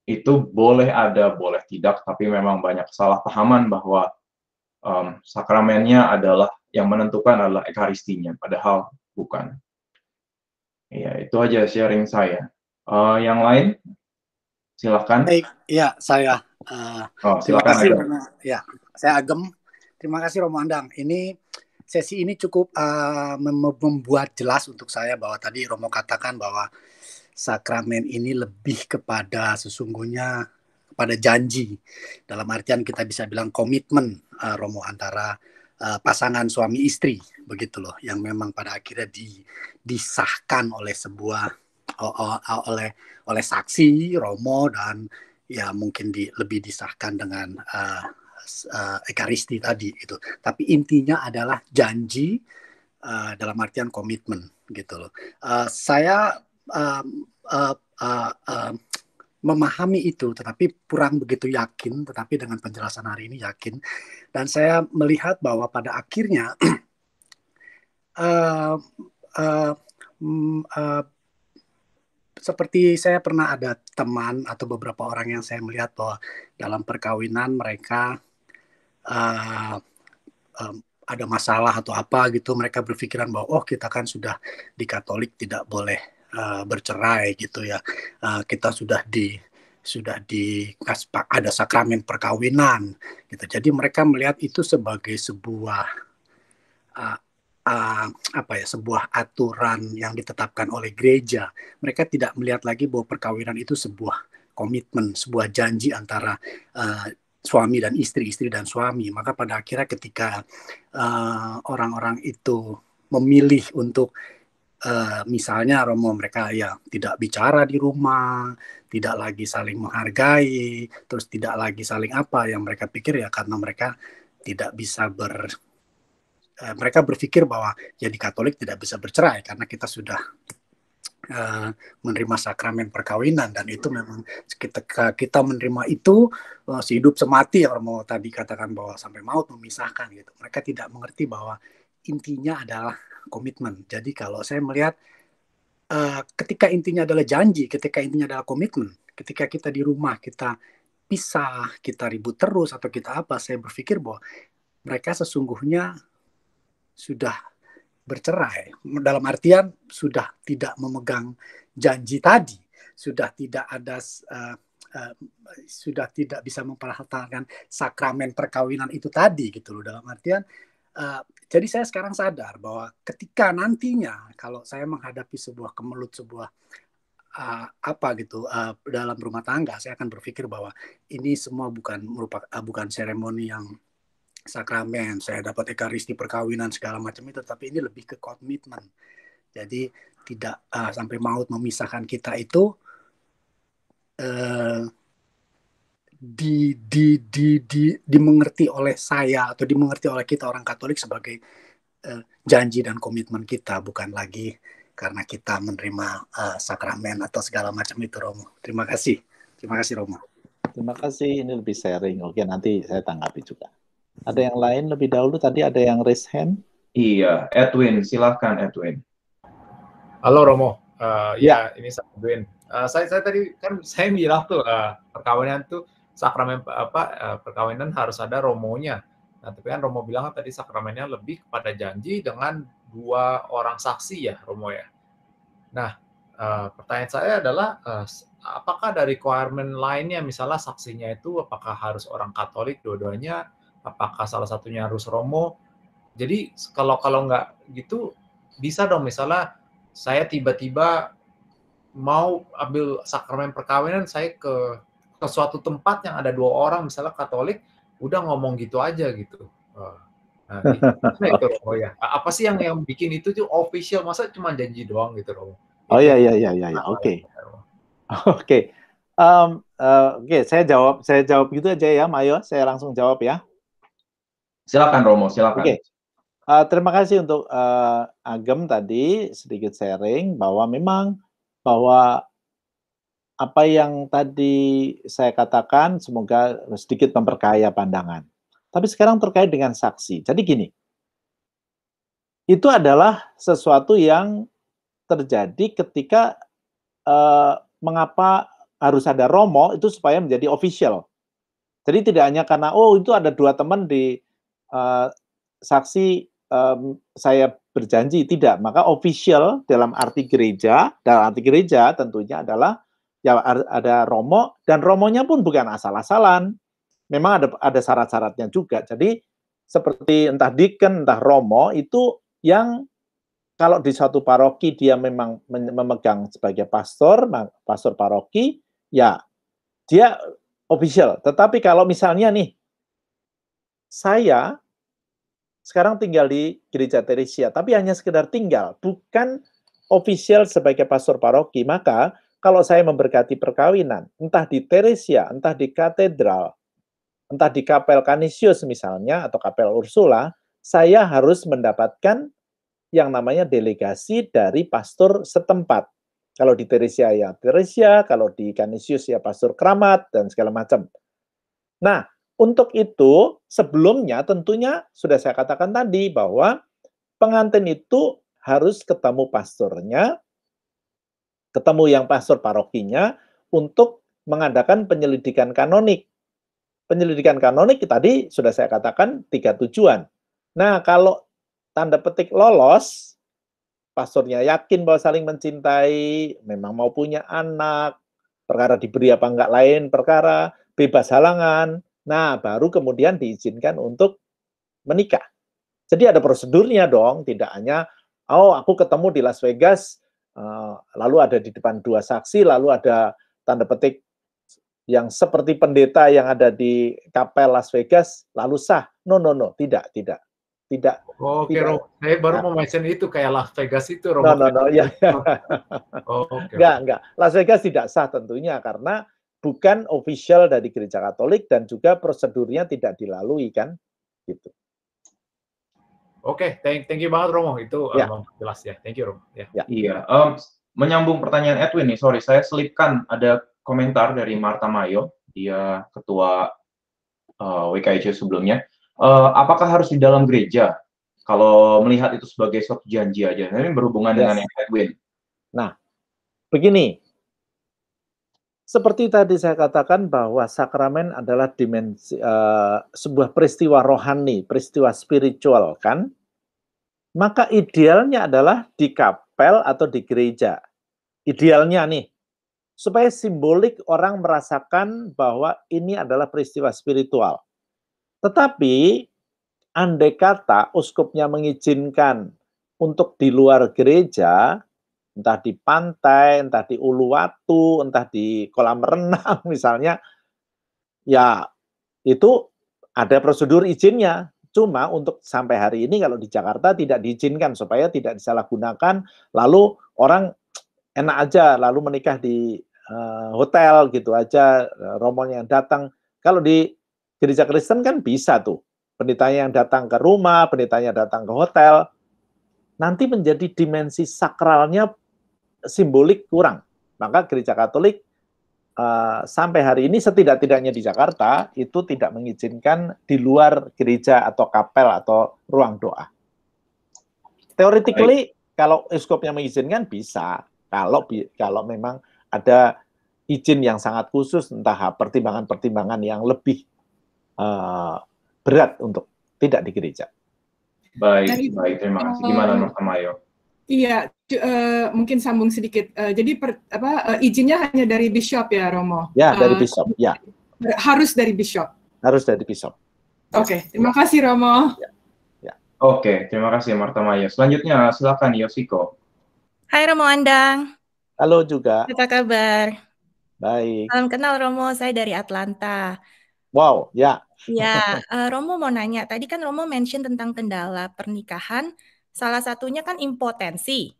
itu boleh ada, boleh tidak, tapi memang banyak kesalahpahaman bahwa sakramennya adalah yang menentukan adalah Ekaristinya, padahal bukan. Ya, itu aja sharing saya. Yang lain, silakan. Baik, ya saya. Terima Silakan. kasih, ya, saya Agem. Terima kasih Romo Andang. Sesi ini cukup membuat jelas untuk saya bahwa tadi Romo katakan bahwa sakramen ini lebih kepada sesungguhnya kepada janji. Dalam artian kita bisa bilang komitmen Romo antara pasangan suami istri, begitu loh, yang memang pada akhirnya disahkan oleh sebuah oleh saksi Romo, dan ya mungkin lebih disahkan dengan Ekaristi tadi itu. Tapi intinya adalah janji dalam artian komitmen gitu loh. Saya memahami itu, tetapi kurang begitu yakin. Tetapi dengan penjelasan hari ini yakin, dan saya melihat bahwa pada akhirnya seperti saya pernah ada teman atau beberapa orang yang saya melihat bahwa dalam perkawinan mereka ada masalah atau apa gitu, mereka berpikiran bahwa oh kita kan sudah di Katolik tidak boleh bercerai gitu ya, kita sudah ada sakramen perkawinan gitu. Jadi mereka melihat itu sebagai sebuah sebuah aturan yang ditetapkan oleh gereja. Mereka tidak melihat lagi bahwa perkawinan itu sebuah komitmen, sebuah janji antara suami dan istri dan suami. Maka pada akhirnya ketika orang-orang itu memilih untuk misalnya Romo, mereka ya tidak bicara di rumah, tidak lagi saling menghargai, terus tidak lagi saling apa, yang mereka pikir ya karena mereka tidak bisa mereka berpikir bahwa jadi Katolik tidak bisa bercerai karena kita sudah menerima sakramen perkawinan, dan itu memang ketika kita menerima itu sehidup semati, ya Romo tadi katakan bahwa sampai maut memisahkan gitu. Mereka tidak mengerti bahwa intinya adalah komitmen. Jadi kalau saya melihat ketika intinya adalah janji, ketika intinya adalah komitmen, ketika kita di rumah kita pisah, kita ribut terus atau kita apa, saya berpikir bahwa mereka sesungguhnya sudah bercerai, dalam artian sudah tidak memegang janji tadi, sudah tidak ada sudah tidak bisa memperhatikan sakramen perkawinan itu tadi gitu loh. Dalam artian jadi saya sekarang sadar bahwa ketika nantinya kalau saya menghadapi sebuah kemelut, sebuah dalam rumah tangga, saya akan berpikir bahwa ini semua bukan seremoni yang sakramen, saya dapat Ekaristi perkawinan segala macam itu, tapi ini lebih ke komitmen. Jadi tidak sampai maut memisahkan kita itu dimengerti oleh saya atau dimengerti oleh kita orang Katolik sebagai janji dan komitmen kita, bukan lagi karena kita menerima sakramen atau segala macam itu, Romo. Terima kasih Romo. Terima kasih, ini lebih sharing. Oke, nanti saya tanggapi juga. Ada yang lain lebih dahulu, tadi ada yang raise hand? Iya, Edwin, silahkan Edwin. Halo Romo, Ya. ini saya Edwin. Saya tadi kan saya bilang tuh perkawinan tuh sakramen perkawinan harus ada romonya. Nah, tapi kan Romo bilang tadi sakramennya lebih kepada janji dengan 2 orang saksi ya, Romo ya. Nah, pertanyaan saya adalah apakah dari requirement lainnya, misalnya saksinya itu apakah harus orang Katolik dua-duanya, apakah salah satunya harus Romo? Jadi kalau nggak gitu bisa dong, misalnya saya tiba-tiba mau ambil sakramen perkawinan, saya ke suatu tempat yang ada 2 orang misalnya Katolik, udah ngomong gitu aja gitu. Nah, gimana itu Romo ya? Apa sih yang bikin itu tuh official, masa cuma janji doang gitu Romo? Oh iya, oke. Oke. Oke, saya jawab gitu aja ya, Mayo. Saya langsung jawab ya. Silakan Romo, silakan. Oke. Terima kasih untuk Agem tadi sedikit sharing bahwa memang apa yang tadi saya katakan semoga sedikit memperkaya pandangan. Tapi sekarang terkait dengan saksi. Jadi gini, itu adalah sesuatu yang terjadi ketika mengapa harus ada Romo itu supaya menjadi official. Jadi tidak hanya karena itu ada 2 teman di saksi saya berjanji, tidak. Maka official dalam arti gereja tentunya adalah ya ada Romo, dan Romonya pun bukan asal-asalan. Memang ada syarat-syaratnya juga. Jadi seperti entah deacon, entah Romo itu yang kalau di suatu paroki dia memang memegang sebagai pastor paroki, ya dia official. Tetapi kalau misalnya nih, saya sekarang tinggal di Gereja Teresia, tapi hanya sekedar tinggal, bukan official sebagai pastor paroki, maka kalau saya memberkati perkawinan, entah di Teresia, entah di katedral, entah di Kapel Canisius misalnya, atau Kapel Ursula, saya harus mendapatkan yang namanya delegasi dari pastor setempat. Kalau di Teresia ya Teresia, kalau di Canisius ya pastor keramat, dan segala macam. Nah, untuk itu sebelumnya tentunya sudah saya katakan tadi bahwa pengantin itu harus ketemu pastornya, ketemu yang pastor parokinya untuk mengadakan penyelidikan kanonik. Penyelidikan kanonik tadi sudah saya katakan 3 tujuan. Nah, kalau tanda petik lolos, pastornya yakin bahwa saling mencintai, memang mau punya anak, perkara diberi apa enggak lain perkara, bebas halangan, nah baru kemudian diizinkan untuk menikah. Jadi ada prosedurnya dong, tidak hanya, aku ketemu di Las Vegas, lalu ada di depan 2 saksi, lalu ada tanda petik yang seperti pendeta yang ada di Kapel Las Vegas, lalu sah. No, tidak. Oke, Romo. Saya baru mau mention itu kayak Las Vegas itu, Romo. No, ya. Oke. Enggak. Las Vegas tidak sah tentunya karena bukan official dari Gereja Katolik dan juga prosedurnya tidak dilalui kan, gitu. Oke, thank you banget Romo, itu jelas ya. Thank you Romo. Iya, menyambung pertanyaan Edwin nih, sorry saya selipkan ada komentar dari Marta Mayo, dia ketua WKIC sebelumnya. Apakah harus di dalam gereja? Kalau melihat itu sebagai suatu janji aja, ini berhubungan dengan yang Edwin. Nah, begini, seperti tadi saya katakan bahwa sakramen adalah dimensi sebuah peristiwa rohani, peristiwa spiritual kan? Maka idealnya adalah di kapel atau di gereja. Idealnya nih, supaya simbolik orang merasakan bahwa ini adalah peristiwa spiritual. Tetapi andai kata uskupnya mengizinkan untuk di luar gereja, entah di pantai, entah di Uluwatu, entah di kolam renang misalnya, ya itu ada prosedur izinnya. Cuma untuk sampai hari ini kalau di Jakarta tidak diizinkan supaya tidak disalahgunakan, lalu orang enak aja lalu menikah di hotel gitu aja, rombongan yang datang. Kalau di gereja Kristen kan bisa tuh, pendetanya yang datang ke rumah, pendetanya datang ke hotel, nanti menjadi dimensi sakralnya simbolik kurang. Maka gereja Katolik sampai hari ini setidak-tidaknya di Jakarta itu tidak mengizinkan di luar gereja atau kapel atau ruang doa. Theoretically kalau eskopnya mengizinkan bisa, kalau memang ada izin yang sangat khusus, entah pertimbangan-pertimbangan yang lebih berat untuk tidak di gereja. Baik, terima kasih. Gimana Marta Mayo? Iya, mungkin sambung sedikit. Jadi izinnya hanya dari bishop ya, Romo? Ya, dari bishop. Ya. Harus dari bishop. Harus dari bishop. Oke, terima kasih Romo. Ya. Oke, terima kasih Marta Mayo. Selanjutnya silakan Yoshiko. Hai Romo Andang. Halo juga. Apa kabar? Baik. Salam kenal Romo, saya dari Atlanta. Wow, ya. Ya, Romo mau nanya. Tadi kan Romo mention tentang kendala pernikahan. Salah satunya kan impotensi.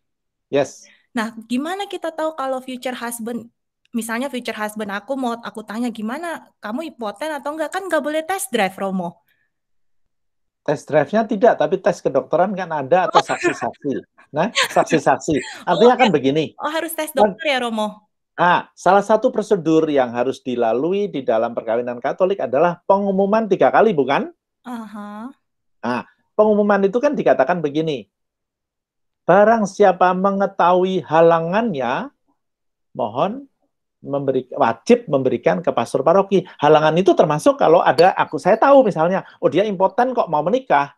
Yes. Nah, gimana kita tahu kalau future husband, misalnya future husband aku tanya gimana, kamu impoten atau enggak? Kan nggak boleh test drive, Romo. Tes drive-nya tidak, tapi tes kedokteran kan ada atau saksi-saksi. Nah, saksi-saksi. Artinya kan begini. Oh, harus tes dokter ya, Romo? Salah satu prosedur yang harus dilalui di dalam perkawinan Katolik adalah pengumuman 3 kali, bukan? Pengumuman itu kan dikatakan begini, barang siapa mengetahui halangannya, mohon wajib memberikan ke pastor paroki. Halangan itu termasuk kalau ada saya tahu misalnya, oh dia impoten kok mau menikah,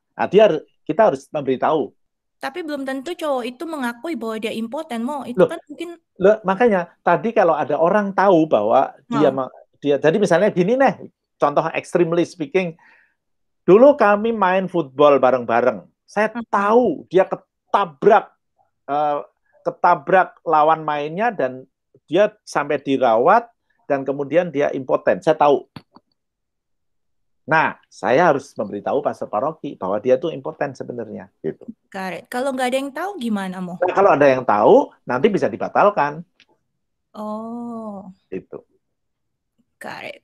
kita harus memberitahu. Tapi belum tentu cowok itu mengakui bahwa dia impoten, itu kan mungkin. Makanya tadi kalau ada orang tahu bahwa dia jadi misalnya gini nih, contoh extremely speaking. Dulu kami main football bareng-bareng. Saya tahu dia ketabrak lawan mainnya dan dia sampai dirawat dan kemudian dia impoten. Saya tahu. Nah, saya harus memberitahu pastor paroki bahwa dia tuh impoten sebenarnya. Gitu. Kalau nggak ada yang tahu gimana, Mo? Nah, kalau ada yang tahu, nanti bisa dibatalkan. Oh. Itu.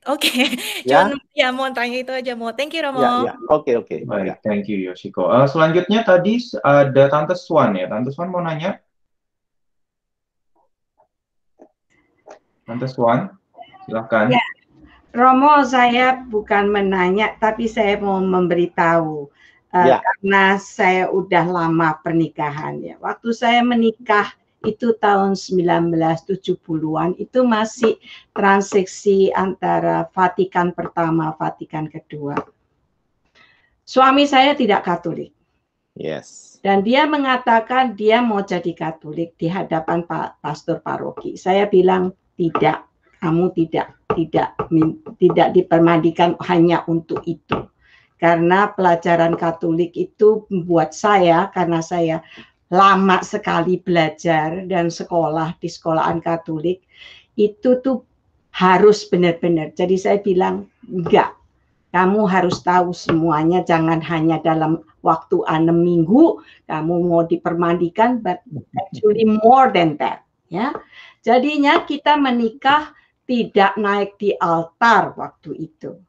Oke. Cuman mau tanya itu aja, Mo. Thank you, Romo. Oke. Baik, thank you, Yoshiko. Selanjutnya tadi ada Tante Swan ya. Tante Swan mau nanya? Tante Swan, silakan. Ya. Romo, saya bukan menanya, tapi saya mau memberitahu. Karena saya udah lama pernikahan ya. Waktu saya menikah, itu tahun 1970-an, itu masih transaksi antara Vatikan Pertama, Vatikan Kedua. Suami saya tidak Katolik. Yes. Dan dia mengatakan dia mau jadi Katolik di hadapan Pak Pastor Paroki. Saya bilang tidak, kamu tidak dipermandikan hanya untuk itu. Karena pelajaran Katolik itu membuat saya, karena saya lama sekali belajar dan sekolah di sekolahan Katolik, itu tuh harus benar-benar. Jadi saya bilang, enggak, kamu harus tahu semuanya, jangan hanya dalam waktu 6 minggu, kamu mau dipermandikan, but actually more than that. Ya, jadinya kita menikah tidak naik di altar waktu itu.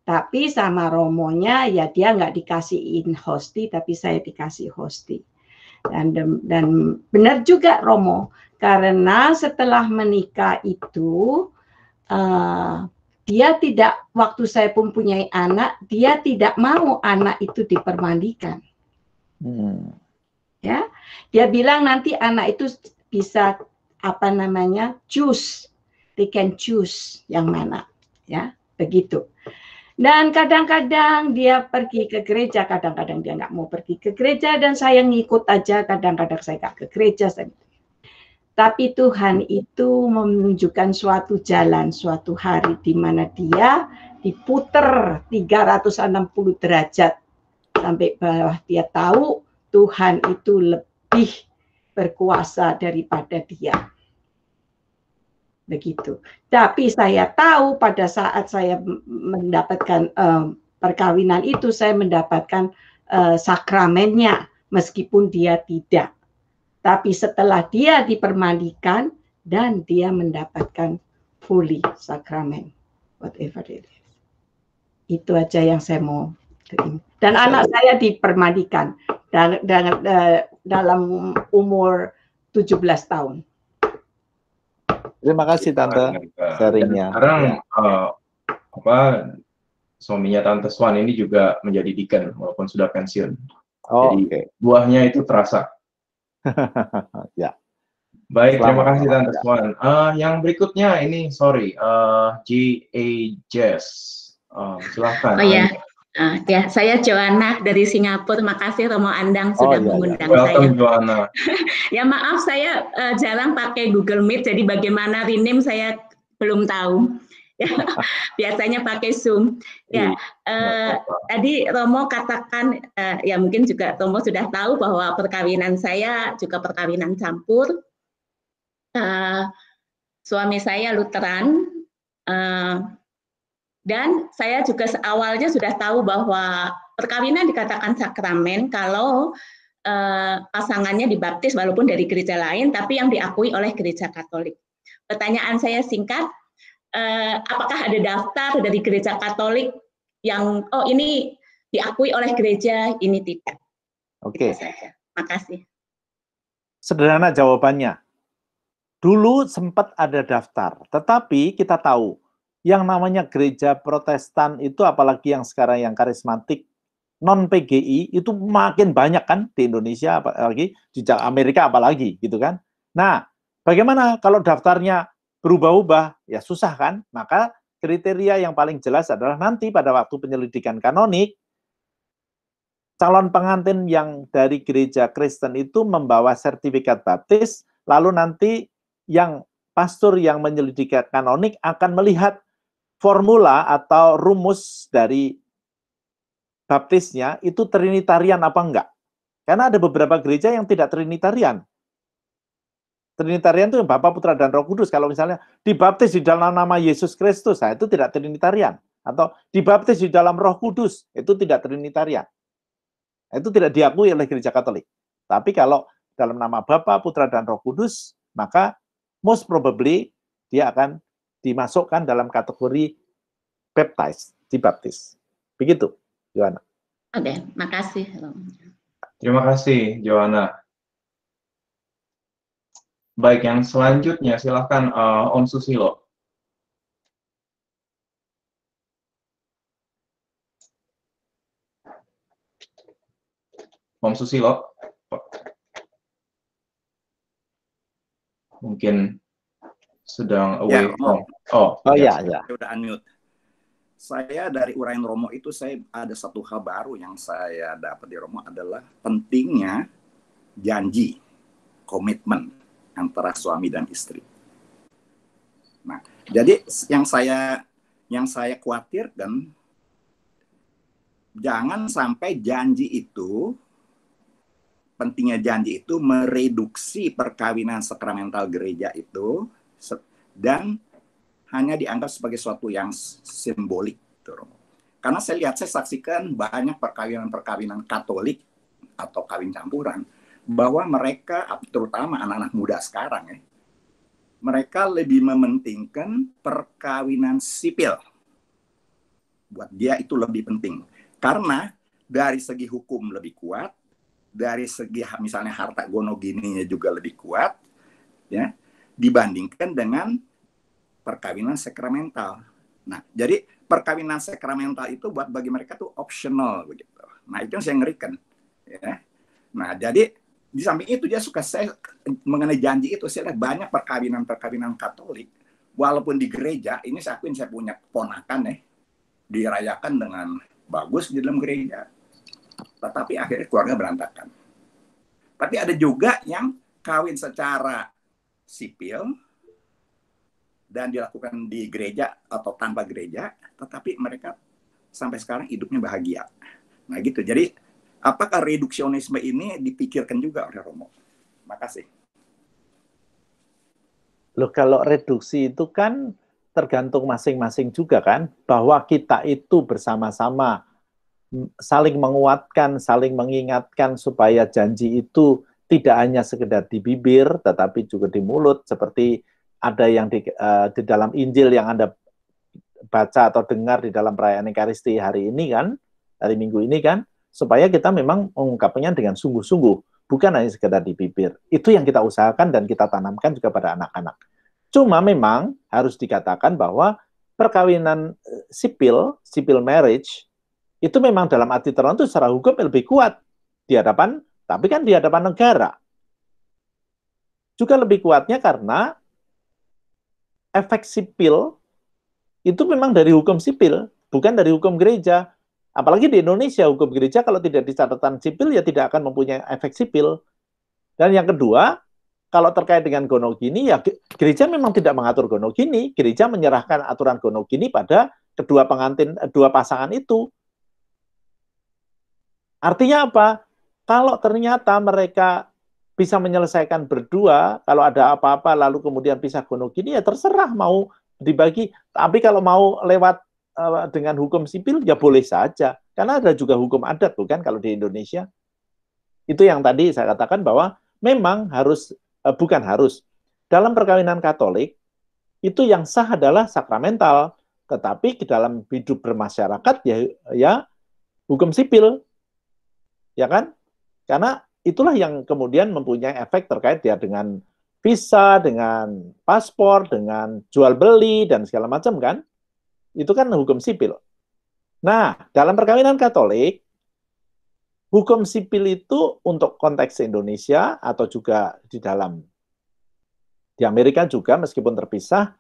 Tapi sama Romonya, ya dia nggak dikasihin hosti, tapi saya dikasih hosti. Dan benar juga Romo, karena setelah menikah itu dia tidak, waktu saya pun punya anak, dia tidak mau anak itu dipermandikan. Ya, dia bilang nanti anak itu bisa choose, they can choose yang mana, ya begitu. Dan kadang-kadang dia pergi ke gereja, kadang-kadang dia nggak mau pergi ke gereja, dan saya ngikut aja, kadang-kadang saya nggak ke gereja. Tapi Tuhan itu menunjukkan suatu jalan, suatu hari di mana dia diputer 360 derajat, sampai bawah dia tahu Tuhan itu lebih berkuasa daripada dia. Begitu. Tapi saya tahu pada saat saya mendapatkan perkawinan itu, saya mendapatkan sakramennya, meskipun dia tidak. Tapi setelah dia dipermandikan dan dia mendapatkan fully sakramen, whatever it is. Itu aja yang saya mau terima. Dan anak saya dipermandikan. Dan dalam umur 17 tahun. Terima kasih Tante sharingnya. Sekarang Ya. Suaminya Tante Swan ini juga menjadi deacon walaupun sudah pensiun. Oh, jadi buahnya itu terasa. Ya. Baik, terima Selamat kasih malam, Tante ya. Swan. Yang berikutnya ini, G.A. Jess. Silahkan. Oh ya, ya, saya Joanna dari Singapura. Makasih Romo Andang sudah mengundang Welcome, saya. Joanna. Ya maaf, saya jarang pakai Google Meet, jadi bagaimana rename saya belum tahu. Ya, biasanya pakai Zoom. Ya, tadi Romo katakan, ya mungkin juga Romo sudah tahu bahwa perkawinan saya juga perkawinan campur. Suami saya Lutheran, dan saya juga awalnya sudah tahu bahwa perkawinan dikatakan sakramen kalau pasangannya dibaptis walaupun dari gereja lain, tapi yang diakui oleh gereja Katolik. Pertanyaan saya singkat, apakah ada daftar dari gereja Katolik yang ini diakui oleh gereja, ini tidak? Oke. Makasih. Sederhana jawabannya. Dulu sempat ada daftar, tetapi kita tahu yang namanya gereja Protestan itu, apalagi yang sekarang yang karismatik non PGI itu makin banyak kan di Indonesia, apalagi di Amerika apalagi gitu kan. Nah, bagaimana kalau daftarnya berubah-ubah? Ya susah kan? Maka kriteria yang paling jelas adalah nanti pada waktu penyelidikan kanonik, calon pengantin yang dari gereja Kristen itu membawa sertifikat baptis, lalu nanti yang pastor yang menyelidikan kanonik akan melihat formula atau rumus dari baptisnya itu trinitarian apa enggak. Karena ada beberapa gereja yang tidak trinitarian. Trinitarian itu yang Bapa, Putra, dan Roh Kudus. Kalau misalnya dibaptis di dalam nama Yesus Kristus, nah itu tidak trinitarian. Atau dibaptis di dalam Roh Kudus, itu tidak trinitarian. Itu tidak diakui oleh gereja Katolik. Tapi kalau dalam nama Bapa, Putra, dan Roh Kudus, maka most probably dia akan dimasukkan dalam kategori baptized, dibaptis. Begitu, Joanna. Oke, makasih. Terima kasih, Joanna. Baik, yang selanjutnya silahkan Om Susilo. Om Susilo. Mungkin sedang away from. Ya. Udah unmute. Saya dari uraian Romo itu, saya ada satu hal baru yang saya dapat di Romo adalah pentingnya janji, komitmen antara suami dan istri. Nah, jadi yang saya khawatirkan, jangan sampai janji itu, pentingnya janji itu mereduksi perkawinan sakramental gereja itu dan hanya dianggap sebagai suatu yang simbolik. Karena saya saksikan banyak perkawinan Katolik atau kawin campuran, bahwa mereka, terutama anak-anak muda sekarang ya, mereka lebih mementingkan perkawinan sipil. Buat dia itu lebih penting. Karena dari segi hukum lebih kuat, dari segi misalnya harta gono gininya juga lebih kuat, ya, dibandingkan dengan perkawinan sakramental. Nah, jadi perkawinan sakramental itu buat bagi mereka tuh optional begitu. Nah, itu yang saya ngerikan. Ya. Nah, jadi di samping itu dia suka saya mengenai janji itu, saya lihat banyak perkawinan Katolik, walaupun di gereja ini saya akuin, saya punya keponakan dirayakan dengan bagus di dalam gereja, tetapi akhirnya keluarga berantakan. Tapi ada juga yang kawin secara sipil dan dilakukan di gereja atau tanpa gereja, tetapi mereka sampai sekarang hidupnya bahagia. Nah gitu, jadi apakah reduksionisme ini dipikirkan juga oleh Romo? Makasih. Loh, kalau reduksi itu kan tergantung masing-masing juga kan, bahwa kita itu bersama-sama saling menguatkan, saling mengingatkan supaya janji itu tidak hanya sekedar di bibir, tetapi juga di mulut, seperti ada yang di dalam Injil yang Anda baca atau dengar di dalam perayaan Ekaristi hari ini kan, hari Minggu ini kan, supaya kita memang mengungkapnya dengan sungguh-sungguh, bukan hanya sekedar di bibir. Itu yang kita usahakan dan kita tanamkan juga pada anak-anak. Cuma memang harus dikatakan bahwa perkawinan sipil, civil marriage, itu memang dalam arti tertentu secara hukum lebih kuat di hadapan, tapi kan di hadapan negara. Juga lebih kuatnya karena efek sipil itu memang dari hukum sipil, bukan dari hukum gereja. Apalagi di Indonesia, hukum gereja kalau tidak di catatan sipil, ya tidak akan mempunyai efek sipil. Dan yang kedua, kalau terkait dengan gonogini, ya gereja memang tidak mengatur gonogini. Gereja menyerahkan aturan gonogini pada kedua pengantin, dua pasangan itu. Artinya apa? Kalau ternyata mereka bisa menyelesaikan berdua, kalau ada apa-apa lalu kemudian pisah gonogini, ya terserah mau dibagi. Tapi kalau mau lewat dengan hukum sipil, ya boleh saja. Karena ada juga hukum adat, bukan, kalau di Indonesia. Itu yang tadi saya katakan bahwa memang harus, bukan harus. Dalam perkawinan Katolik, itu yang sah adalah sakramental. Tetapi di dalam hidup bermasyarakat, ya hukum sipil. Ya kan? Karena itulah yang kemudian mempunyai efek terkait ya dengan visa, dengan paspor, dengan jual beli, dan segala macam kan. Itu kan hukum sipil. Nah, dalam perkawinan Katolik, hukum sipil itu untuk konteks Indonesia atau juga di Amerika juga meskipun terpisah,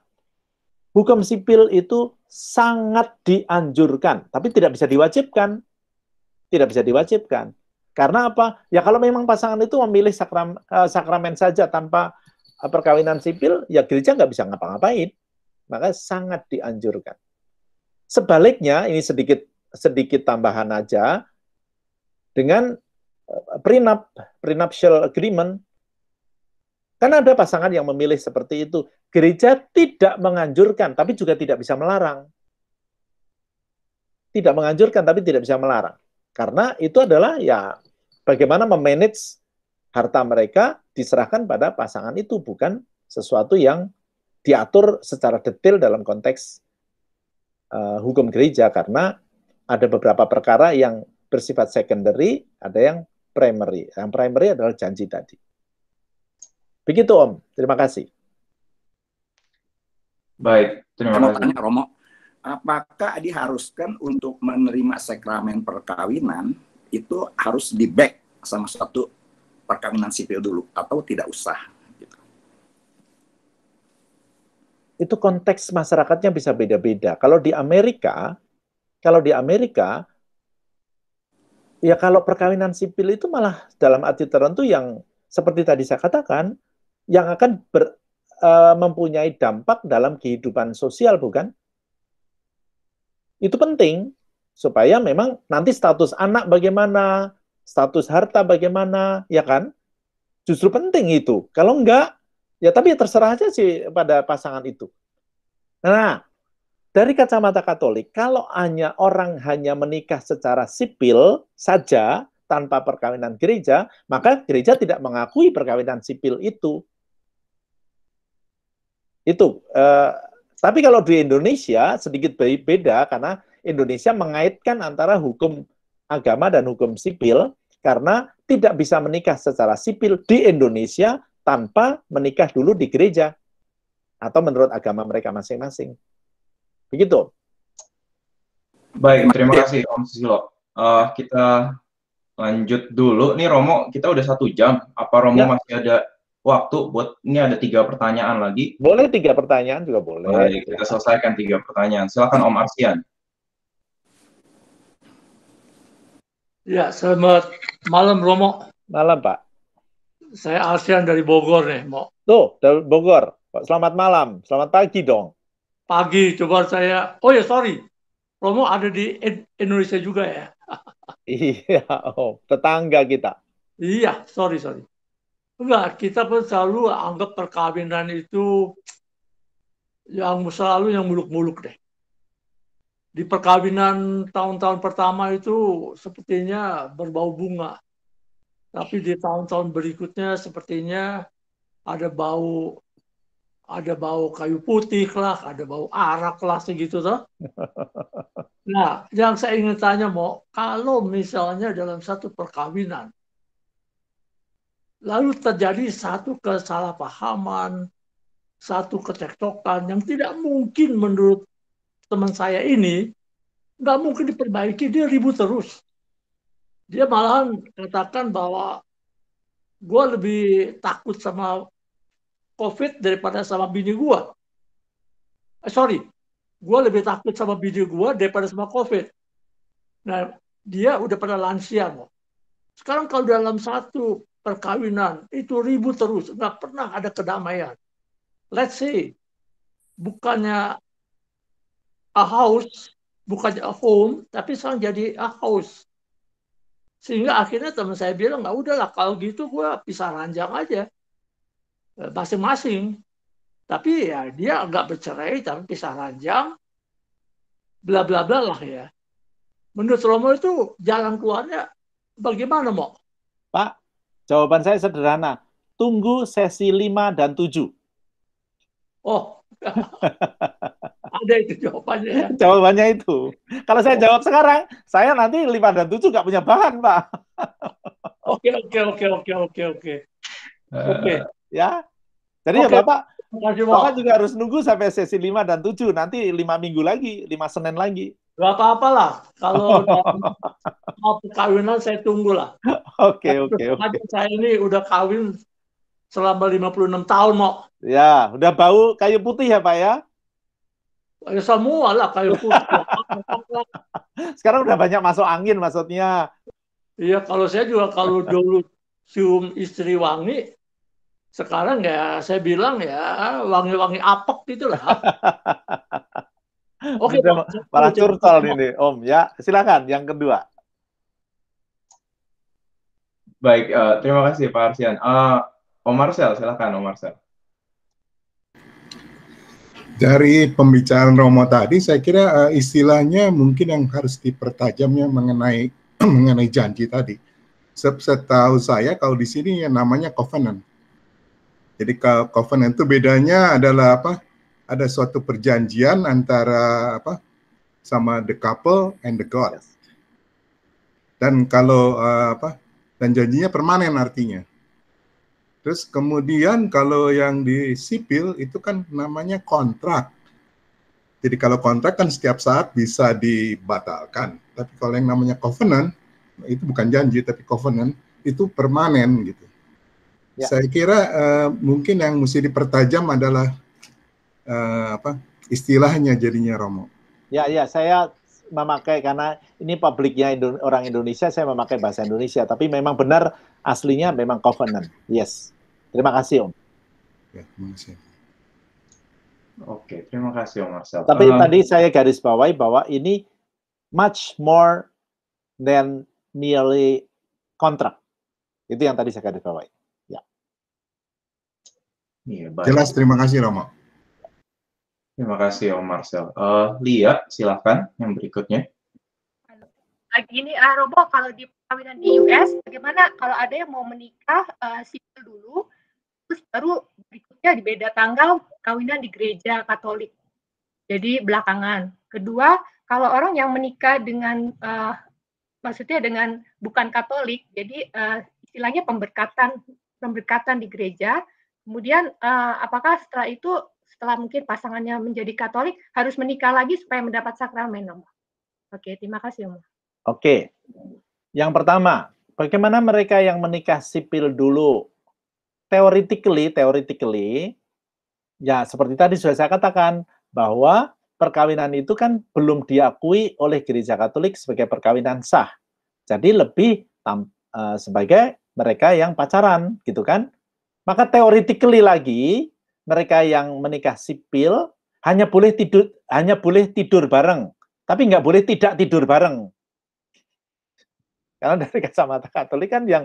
hukum sipil itu sangat dianjurkan, tapi tidak bisa diwajibkan. Tidak bisa diwajibkan. Karena apa? Ya kalau memang pasangan itu memilih sakramen saja tanpa perkawinan sipil, ya gereja nggak bisa ngapa-ngapain. Maka sangat dianjurkan. Sebaliknya, ini sedikit tambahan aja, dengan prenuptial agreement, kan ada pasangan yang memilih seperti itu. Gereja tidak menganjurkan, tapi juga tidak bisa melarang. Tidak menganjurkan, tapi tidak bisa melarang. Karena itu adalah ya bagaimana memanage harta mereka diserahkan pada pasangan itu, bukan sesuatu yang diatur secara detail dalam konteks hukum gereja, karena ada beberapa perkara yang bersifat secondary, ada yang primary. Yang primary adalah janji tadi. Begitu Om, terima kasih. Baik, terima kasih. Tanya Romo, apakah diharuskan untuk menerima sakramen perkawinan itu harus di-back sama suatu perkawinan sipil dulu atau tidak usah? Itu konteks masyarakatnya bisa beda-beda. Kalau di Amerika, ya kalau perkawinan sipil itu malah dalam arti tertentu yang seperti tadi saya katakan, yang akan mempunyai dampak dalam kehidupan sosial, bukan? Itu penting, supaya memang nanti status anak bagaimana, status harta bagaimana, ya kan? Justru penting itu. Kalau enggak, ya tapi terserah aja sih pada pasangan itu. Nah, dari kacamata Katolik, kalau orang hanya menikah secara sipil saja, tanpa perkawinan gereja, maka gereja tidak mengakui perkawinan sipil itu. Tapi kalau di Indonesia sedikit beda, karena Indonesia mengaitkan antara hukum agama dan hukum sipil, karena tidak bisa menikah secara sipil di Indonesia tanpa menikah dulu di gereja atau menurut agama mereka masing-masing. Begitu. Baik, terima kasih Om Susilo. Kita lanjut dulu. Nih Romo, kita udah 1 jam. Apa Romo masih ada waktu buat, ini ada 3 pertanyaan lagi? Boleh 3 pertanyaan juga boleh. Baik, kita selesaikan 3 pertanyaan. Silakan Om Arsian. Ya, selamat malam Romo. Malam Pak. Saya Arsian dari Bogor nih, Mo. Tuh, dari Bogor. Selamat malam. Selamat pagi dong. Pagi, coba saya. Oh ya, sorry. Romo ada di Indonesia juga ya? Iya, tetangga kita. Iya, sorry. Enggak, kita pun selalu anggap perkawinan itu yang selalu yang muluk-muluk deh. Di perkawinan tahun-tahun pertama itu sepertinya berbau bunga. Tapi di tahun-tahun berikutnya sepertinya ada bau kayu putih lah, ada bau arak lah segitu toh. Nah, yang saya ingin tanya kalau misalnya dalam satu perkawinan lalu terjadi satu kesalahpahaman, satu ketektokan yang tidak mungkin menurut teman saya ini, nggak mungkin diperbaiki, dia ribut terus. Dia malahan katakan bahwa gue lebih takut sama COVID daripada sama bini gue. Sorry, gue lebih takut sama bini gue daripada sama COVID. Nah, dia udah pada lansia, mau. Sekarang kalau dalam satu perkawinan itu ribut terus, nggak pernah ada kedamaian. Let's say, bukannya a house, bukannya a home, tapi sekarang jadi a house. Sehingga akhirnya teman saya bilang, nggak udahlah, kalau gitu gue pisah ranjang aja. Masing-masing. Tapi ya dia nggak bercerai, tapi pisah ranjang, bla bla bla lah ya. Menurut Romo itu jalan keluarnya bagaimana, Mo? Pak, jawaban saya sederhana. Tunggu sesi 5 dan 7. Oh, ada itu jawabannya ya. Jawabannya itu. Kalau saya jawab sekarang, saya nanti 5 dan 7 nggak punya bahan, Pak. Oke. Ya. Jadi ya Bapak juga harus nunggu sampai sesi 5 dan 7. Nanti 5 minggu lagi, 5 Senin lagi. Gak apa-apa lah. Kalau mau perkawinan saya tunggu lah. Oke. Saya ini udah kawin selama 56 tahun, Mo. Ya, udah bau kayu putih ya, Pak ya? Ya semua lah kayu putih. Sekarang udah banyak masuk angin maksudnya. Iya, kalau saya juga kalau dulu cium istri wangi, sekarang ya saya bilang ya wangi-wangi apek gitu lah. Oke, malah curcol ini, Om. Ya, silakan yang kedua. Baik, terima kasih Pak Arsian. Om Marcel, silakan Om Marcel. Dari pembicaraan Romo tadi, saya kira istilahnya mungkin yang harus dipertajamnya mengenai mengenai janji tadi. Setahu saya kalau di sini yang namanya covenant. Jadi covenant itu bedanya adalah apa? Ada suatu perjanjian antara apa? Sama the couple and the God. Dan kalau dan janjinya permanen artinya. Terus kemudian kalau yang di sipil itu kan namanya kontrak. Jadi kalau kontrak kan setiap saat bisa dibatalkan. Tapi kalau yang namanya covenant, itu bukan janji tapi covenant, itu permanen gitu. Ya. Saya kira mungkin yang mesti dipertajam adalah istilahnya jadinya Romo. Ya, saya memakai karena ini publiknya orang Indonesia, saya memakai bahasa Indonesia. Tapi memang benar aslinya memang covenant. Yes. Terima kasih Om. Ya, terima kasih. Oke, terima kasih Om Marcel. Tapi tadi saya garis bawahi bahwa ini much more than merely contract. Itu yang tadi saya garis bawahi. Ya. Iya, baik. Jelas, terima kasih Romo. Terima kasih Om Marcel. Lia, silakan yang berikutnya. Gini, Robo, kalau di perkawinan di US, bagaimana kalau ada yang mau menikah sipil dulu, terus baru berikutnya di beda tanggal kawinan di gereja Katolik. Jadi belakangan. Kedua, kalau orang yang menikah dengan maksudnya dengan bukan Katolik, jadi istilahnya pemberkatan di gereja. Kemudian apakah setelah itu, setelah mungkin pasangannya menjadi Katolik, harus menikah lagi supaya mendapat sakramen, Om? Oke, terima kasih, Om. Oke. Yang pertama, bagaimana mereka yang menikah sipil dulu? Theoretically, ya seperti tadi sudah saya katakan, bahwa perkawinan itu kan belum diakui oleh gereja Katolik sebagai perkawinan sah. Jadi lebih sebagai mereka yang pacaran, gitu kan? Maka theoretically lagi, mereka yang menikah sipil hanya boleh tidur bareng, tapi nggak boleh tidak tidur bareng. Karena dari kacamata Katolik kan yang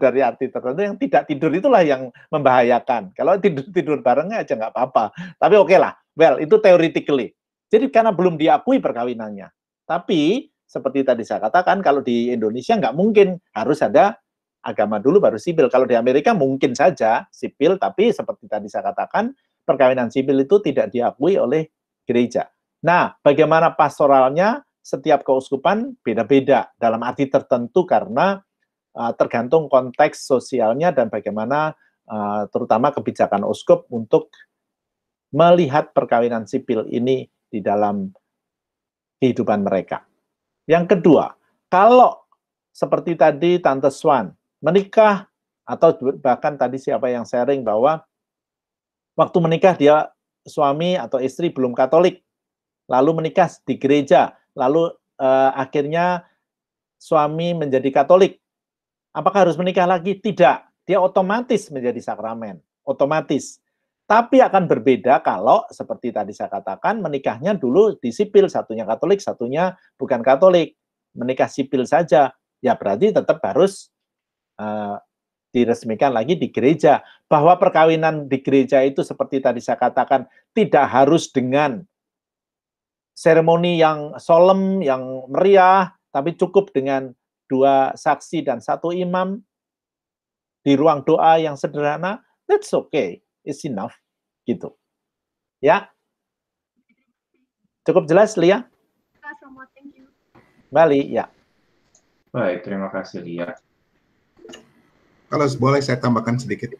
dari arti tertentu yang tidak tidur itulah yang membahayakan. Kalau tidur barengnya aja nggak apa-apa. Tapi oke lah, well itu theoretically. Jadi karena belum diakui perkawinannya. Tapi seperti tadi saya katakan, kalau di Indonesia nggak mungkin, harus ada agama dulu baru sipil. Kalau di Amerika mungkin saja sipil, tapi seperti tadi saya katakan, perkawinan sipil itu tidak diakui oleh gereja. Nah, bagaimana pastoralnya? Setiap keuskupan beda-beda dalam arti tertentu karena tergantung konteks sosialnya dan bagaimana terutama kebijakan uskup untuk melihat perkawinan sipil ini di dalam kehidupan mereka. Yang kedua, kalau seperti tadi Tante Swan menikah atau bahkan tadi siapa yang sharing bahwa waktu menikah dia suami atau istri belum Katolik, lalu menikah di gereja, lalu akhirnya suami menjadi Katolik. Apakah harus menikah lagi? Tidak. Dia otomatis menjadi sakramen, otomatis. Tapi akan berbeda kalau seperti tadi saya katakan menikahnya dulu di sipil, satunya Katolik, satunya bukan Katolik. Menikah sipil saja, ya berarti tetap harus diresmikan lagi di gereja. Bahwa perkawinan di gereja itu seperti tadi saya katakan tidak harus dengan seremoni yang solemn, yang meriah, tapi cukup dengan 2 saksi dan 1 imam di ruang doa yang sederhana, that's okay, it's enough, gitu. Ya, cukup jelas, Lia? Bali, ya. Baik, terima kasih, Lia. Kalau boleh saya tambahkan sedikit.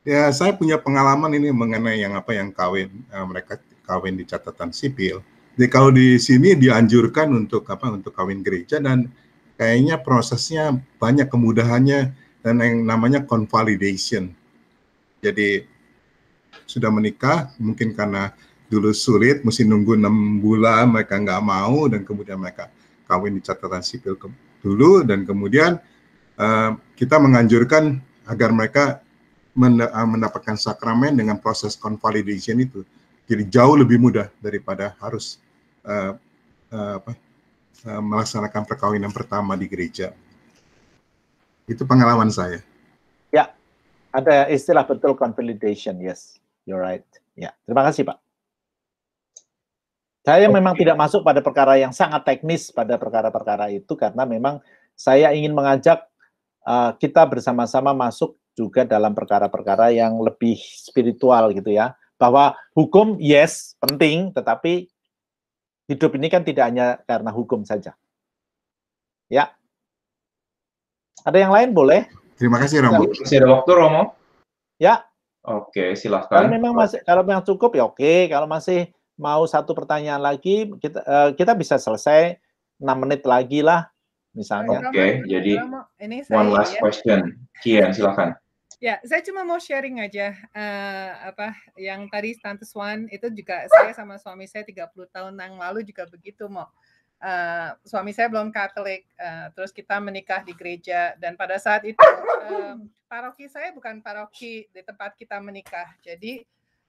Ya, saya punya pengalaman ini mengenai yang kawin, mereka kawin di catatan sipil. Jadi kalau di sini dianjurkan untuk untuk kawin gereja dan kayaknya prosesnya banyak kemudahannya dan yang namanya convalidation. Jadi sudah menikah, mungkin karena dulu sulit, mesti nunggu 6 bulan, mereka nggak mau, dan kemudian mereka kawin di catatan sipil dulu, dan kemudian kita menganjurkan agar mereka mendapatkan sakramen dengan proses convalidation itu. Jadi jauh lebih mudah daripada harus melaksanakan perkawinan pertama di gereja. Itu pengalaman saya. Ya, ada istilah betul convalidation, yes, you're right. Ya, terima kasih Pak. Saya memang tidak masuk pada perkara yang sangat teknis pada perkara-perkara itu karena memang saya ingin mengajak kita bersama-sama masuk juga dalam perkara-perkara yang lebih spiritual gitu ya. Bahwa hukum yes penting, tetapi hidup ini kan tidak hanya karena hukum saja. Ya. Ada yang lain boleh? Terima kasih Romo. Masih ada waktu Romo? Ya. Oke, silahkan. Kalau memang cukup ya oke. Kalau masih mau 1 pertanyaan lagi, kita bisa selesai 6 menit lagi lah, misalnya. Oke, jadi ini one last question. Kian, silahkan. Ya, saya cuma mau sharing aja yang tadi Tante Swan itu juga saya sama suami saya 30 tahun yang lalu juga begitu suami saya belum Katolik, terus kita menikah di gereja dan pada saat itu paroki saya bukan paroki di tempat kita menikah. Jadi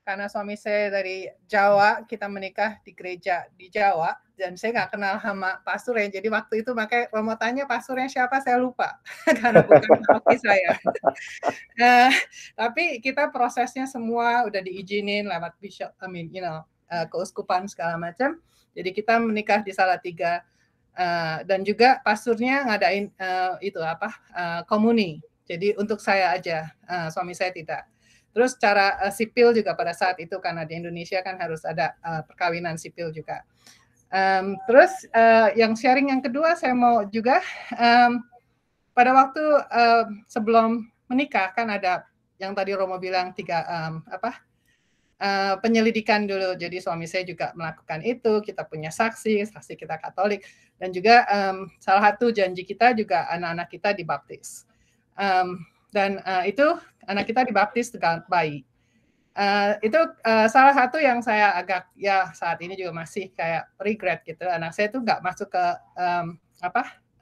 karena suami saya dari Jawa, kita menikah di gereja di Jawa dan saya nggak kenal sama pastornya. Jadi waktu itu makanya Romo tanya pastornya siapa saya lupa karena bukan paroki saya. Tapi kita prosesnya semua udah diizinin lewat bishop, keuskupan segala macam. Jadi kita menikah di Salatiga dan juga pastornya ngadain komuni. Jadi untuk saya aja, suami saya tidak. Terus cara sipil juga pada saat itu karena di Indonesia kan harus ada perkawinan sipil juga. Terus yang sharing yang kedua saya mau juga pada waktu sebelum menikah kan ada yang tadi Romo bilang penyelidikan dulu. Jadi suami saya juga melakukan itu. Kita punya saksi kita Katolik dan juga salah satu janji kita juga anak-anak kita dibaptis. Dan itu anak kita dibaptis dengan bayi. Itu salah satu yang saya agak saat ini juga masih kayak regret gitu. Anak saya tuh nggak masuk ke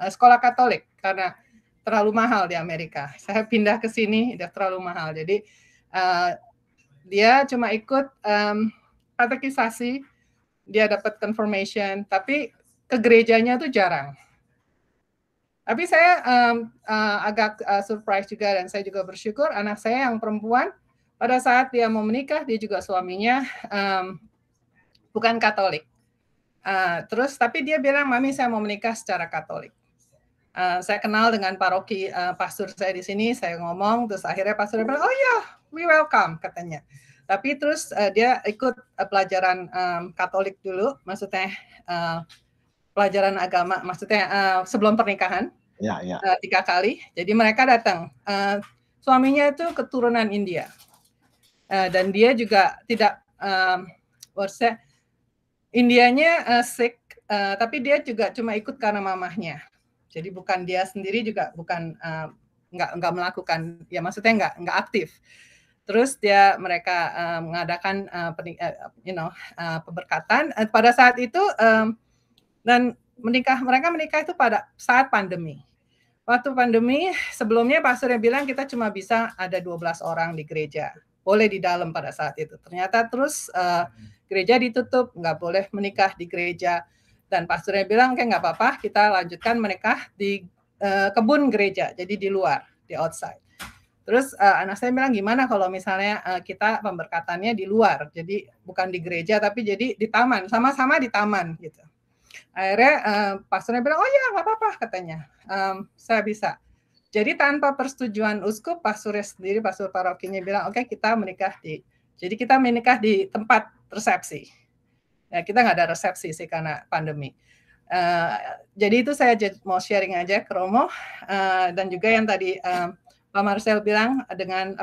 sekolah Katolik karena terlalu mahal di Amerika. Saya pindah ke sini udah terlalu mahal. Jadi dia cuma ikut katekisasi, dia dapat confirmation, tapi ke gerejanya tuh jarang. Tapi saya agak surprise juga dan saya juga bersyukur anak saya yang perempuan pada saat dia mau menikah dia juga suaminya bukan Katolik. Terus tapi dia bilang mami saya mau menikah secara Katolik. Saya kenal dengan paroki pastor saya di sini, saya ngomong terus akhirnya pastor bilang oh ya we welcome katanya. Tapi terus dia ikut pelajaran Katolik dulu, maksudnya pelajaran agama, maksudnya sebelum pernikahan. Ya, ya. 3 kali. Jadi mereka datang. Suaminya itu keturunan India. Dan dia juga tidak, Indianya Sikh, tapi dia juga cuma ikut karena mamahnya. Jadi bukan dia sendiri juga bukan nggak melakukan, ya maksudnya nggak aktif. Terus mereka mengadakan pemberkatan pada saat itu, dan mereka menikah itu pada saat pandemi. Waktu pandemi sebelumnya pastornya bilang kita cuma bisa ada 12 orang di gereja, boleh di dalam pada saat itu. Ternyata terus gereja ditutup, nggak boleh menikah di gereja. Dan pastornya bilang kayak nggak apa-apa, kita lanjutkan menikah di kebun gereja, jadi di luar, di outside. Terus anak saya bilang gimana kalau misalnya kita pemberkatannya di luar, jadi bukan di gereja tapi jadi di taman, sama-sama di taman gitu. Akhirnya pastornya bilang, oh ya nggak apa-apa katanya, saya bisa. Jadi tanpa persetujuan uskup, pastornya sendiri, pastor parokinya bilang, oke, kita menikah jadi kita menikah di tempat resepsi. Ya, kita nggak ada resepsi sih karena pandemi. Jadi itu saya mau sharing aja ke Romo, dan juga yang tadi Pak Marcel bilang dengan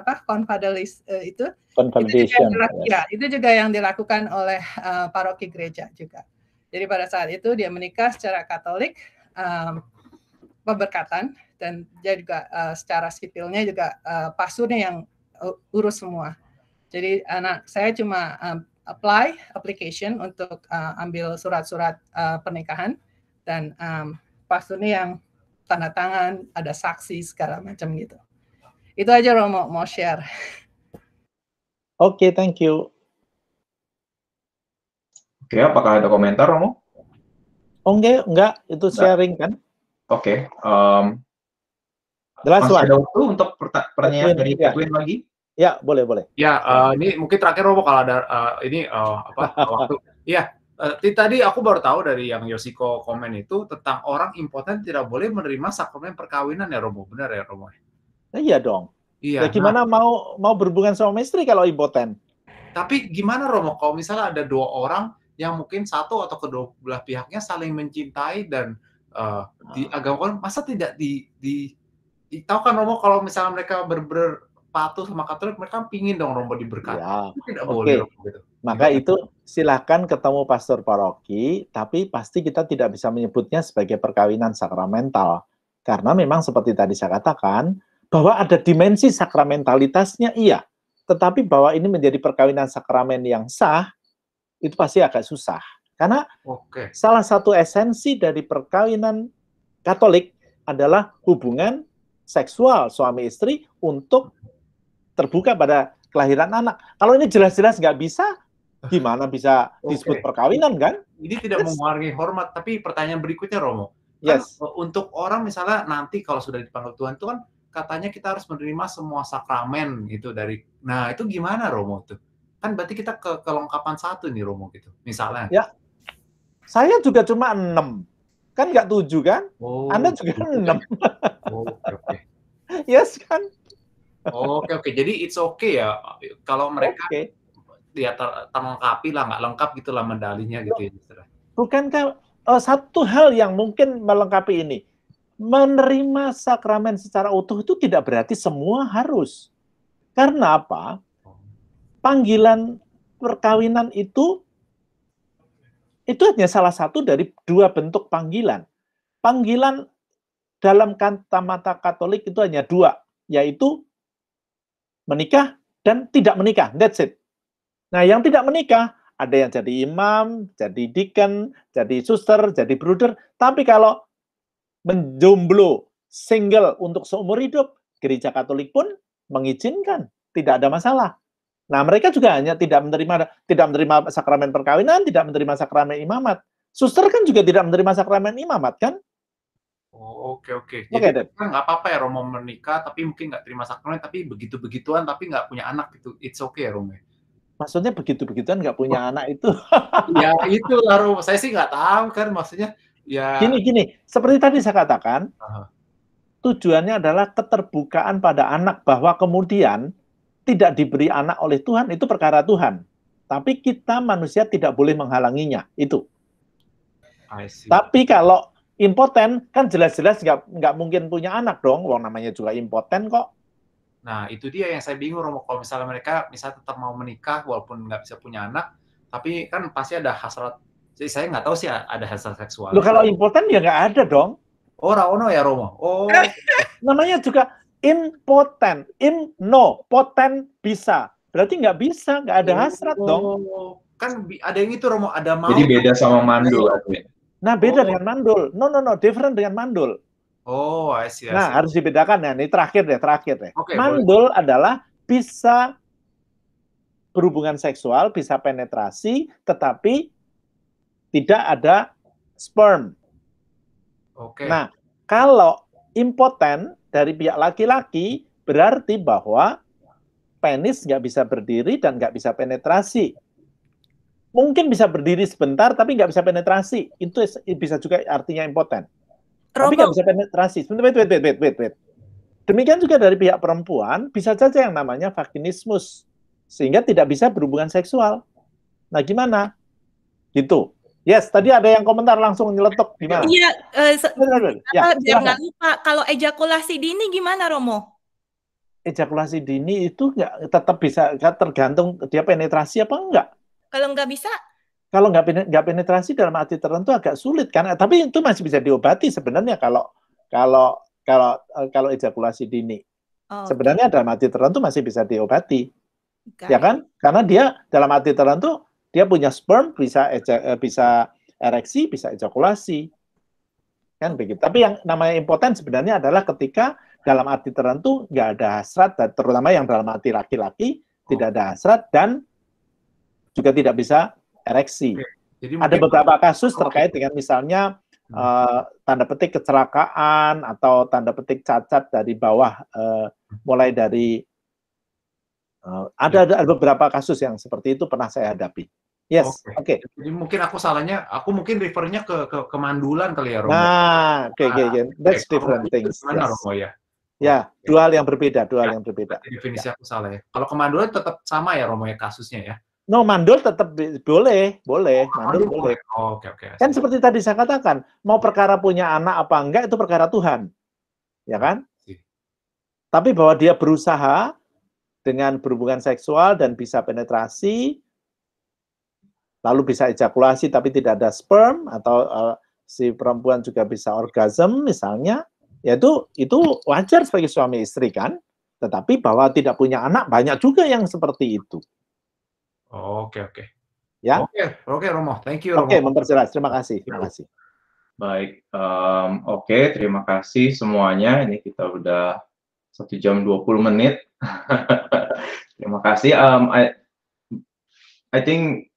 itu juga yang dilakukan oleh paroki gereja juga. Jadi pada saat itu dia menikah secara Katolik, pemberkatan, dan dia juga secara sipilnya juga pastornya yang urus semua. Jadi anak saya cuma application untuk ambil surat-surat pernikahan, dan pastornya yang tanda tangan, ada saksi segala macam gitu. Itu aja Romo mau share. Oke, thank you. Oke, apakah ada komentar, Romo? Enggak, itu sharing kan? Oke, Jelas, masih ada waktu untuk pertanyaan dari Edwin lagi? Ya, boleh. Ya, ini mungkin terakhir Romo kalau ada waktu. Iya, tadi aku baru tahu dari yang Yoshiko komen itu tentang orang impoten tidak boleh menerima sakramen perkawinan ya Romo, benar ya Romo? Iya dong. Iya. Ya, gimana mau berhubungan sama istri kalau impoten? Tapi gimana Romo kalau misalnya ada 2 orang yang mungkin satu atau kedua belah pihaknya saling mencintai dan di agama masa tidak tahu kan Romo, kalau misalnya mereka berpatuh sama Katolik, mereka pingin dong Romo diberkati. Ya, tidak boleh Romo gitu. Maka itu silahkan ketemu pastor paroki, tapi pasti kita tidak bisa menyebutnya sebagai perkawinan sakramental. Karena memang seperti tadi saya katakan, bahwa ada dimensi sakramentalitasnya iya, tetapi bahwa ini menjadi perkawinan sakramen yang sah, itu pasti agak susah. Karena salah satu esensi dari perkawinan Katolik adalah hubungan seksual suami istri untuk terbuka pada kelahiran anak. Kalau ini jelas-jelas nggak bisa, gimana bisa disebut perkawinan kan? Ini tidak menghargai hormat, tapi pertanyaan berikutnya Romo. Kan, untuk orang misalnya nanti kalau sudah dipanggil Tuhan itu kan katanya kita harus menerima semua sakramen gitu dari. Nah, itu gimana Romo tuh? Kan berarti kita kelengkapan 1 nih Romo gitu. Misalnya. Ya. Saya juga cuma 6. Kan nggak 7 kan? Anda juga 6. Oke. Yes kan? Oke. Jadi it's okay ya kalau mereka ya terlengkapi lah, nggak lengkap gitulah medalinya gitu ya. Bukankah satu hal yang mungkin melengkapi ini, menerima sakramen secara utuh itu tidak berarti semua harus. Karena apa? Panggilan perkawinan itu hanya salah satu dari 2 bentuk panggilan. Panggilan dalam kacamata Katolik itu hanya 2, yaitu menikah dan tidak menikah. That's it. Nah, yang tidak menikah, ada yang jadi imam, jadi deacon, jadi suster, jadi bruder. Tapi kalau menjomblo, single untuk seumur hidup, gereja Katolik pun mengizinkan, tidak ada masalah. Nah, mereka juga hanya tidak menerima sakramen perkawinan, tidak menerima sakramen imamat. Suster kan juga tidak menerima sakramen imamat kan? Oke. Jadi kan nggak apa-apa ya Romo menikah, tapi mungkin nggak terima sakramen, tapi begitu-begituan, tapi nggak punya anak gitu. It's okay ya Romo. Maksudnya begitu-begituan nggak punya anak itu? Ya itu lah Romo. Saya sih nggak tahu kan, maksudnya ya. Gini. Seperti tadi saya katakan, tujuannya adalah keterbukaan pada anak, bahwa kemudian tidak diberi anak oleh Tuhan, itu perkara Tuhan. Tapi kita manusia tidak boleh menghalanginya, itu. Tapi kalau Impoten kan jelas-jelas nggak mungkin punya anak dong, wong namanya juga impoten kok. Nah, itu dia yang saya bingung, Romo. Kalau misalnya mereka tetap mau menikah walaupun nggak bisa punya anak, tapi kan pasti ada hasrat. Jadi saya nggak tahu sih ada hasrat seksual. Loh, kalau impoten ya nggak ada dong. Oh, Raono ya, Romo. Oh. Namanya juga impoten. No, poten bisa. Berarti nggak bisa, nggak ada hasrat dong. Kan ada yang itu, Romo, ada mau. Jadi beda sama mandul. Nah, beda dengan mandul. No, different dengan mandul. Oh, I see. Nah, harus dibedakan ya. Ini terakhir deh. Okay, mandul adalah bisa berhubungan seksual, bisa penetrasi, tetapi tidak ada sperm. Nah, kalau impoten dari pihak laki-laki berarti bahwa penis nggak bisa berdiri dan nggak bisa penetrasi. Mungkin bisa berdiri sebentar, tapi nggak bisa penetrasi. Itu bisa juga artinya impoten. Tapi nggak bisa penetrasi. Wait. Demikian juga dari pihak perempuan, bisa saja yang namanya vaginismus. Sehingga tidak bisa berhubungan seksual. Nah, gimana? Gitu. Yes, tadi ada yang komentar langsung nyeletuk. Gimana? Iya, jangan lupa. Kalau ejakulasi dini gimana, Romo? Ejakulasi dini itu tetap bisa, tergantung dia penetrasi apa enggak. Kalau nggak bisa? Kalau nggak penetrasi dalam arti tertentu agak sulit kan, tapi itu masih bisa diobati sebenarnya kalau ejakulasi dini. Sebenarnya dalam arti tertentu masih bisa diobati. Ya kan? Karena dia dalam arti tertentu dia punya sperm, bisa ereksi, bisa ejakulasi. Kan begitu. Tapi yang namanya impoten sebenarnya adalah ketika dalam arti tertentu nggak ada hasrat, terutama yang dalam arti laki-laki tidak ada hasrat dan juga tidak bisa ereksi. Jadi ada beberapa kasus terkait dengan misalnya tanda petik kecelakaan atau tanda petik cacat dari bawah, mulai dari ada beberapa kasus yang seperti itu pernah saya hadapi. Yes, oke. Jadi mungkin aku mungkin refernya ke mandulan kali ya, Romo. Nah, oke. That's different things. Mana, Romo ya? Ya, dua hal yang berbeda. Definisi aku salah ya. Kalau ke mandulan tetap sama ya, Romo ya, kasusnya ya? No, mandul tetap boleh. Mandul boleh. Oke. Kan seperti tadi saya katakan, mau perkara punya anak apa enggak itu perkara Tuhan. Ya kan? Tapi bahwa dia berusaha dengan berhubungan seksual dan bisa penetrasi, lalu bisa ejakulasi tapi tidak ada sperm, atau si perempuan juga bisa orgasm misalnya, ya itu wajar sebagai suami istri kan? Tetapi bahwa tidak punya anak, banyak juga yang seperti itu. Oke. Ya. Oke, Romo. Thank you, Romo. Oke, memperjelas. Terima kasih. Baik. Oke, terima kasih semuanya. Ini kita udah 1 jam 20 menit. Terima kasih. I think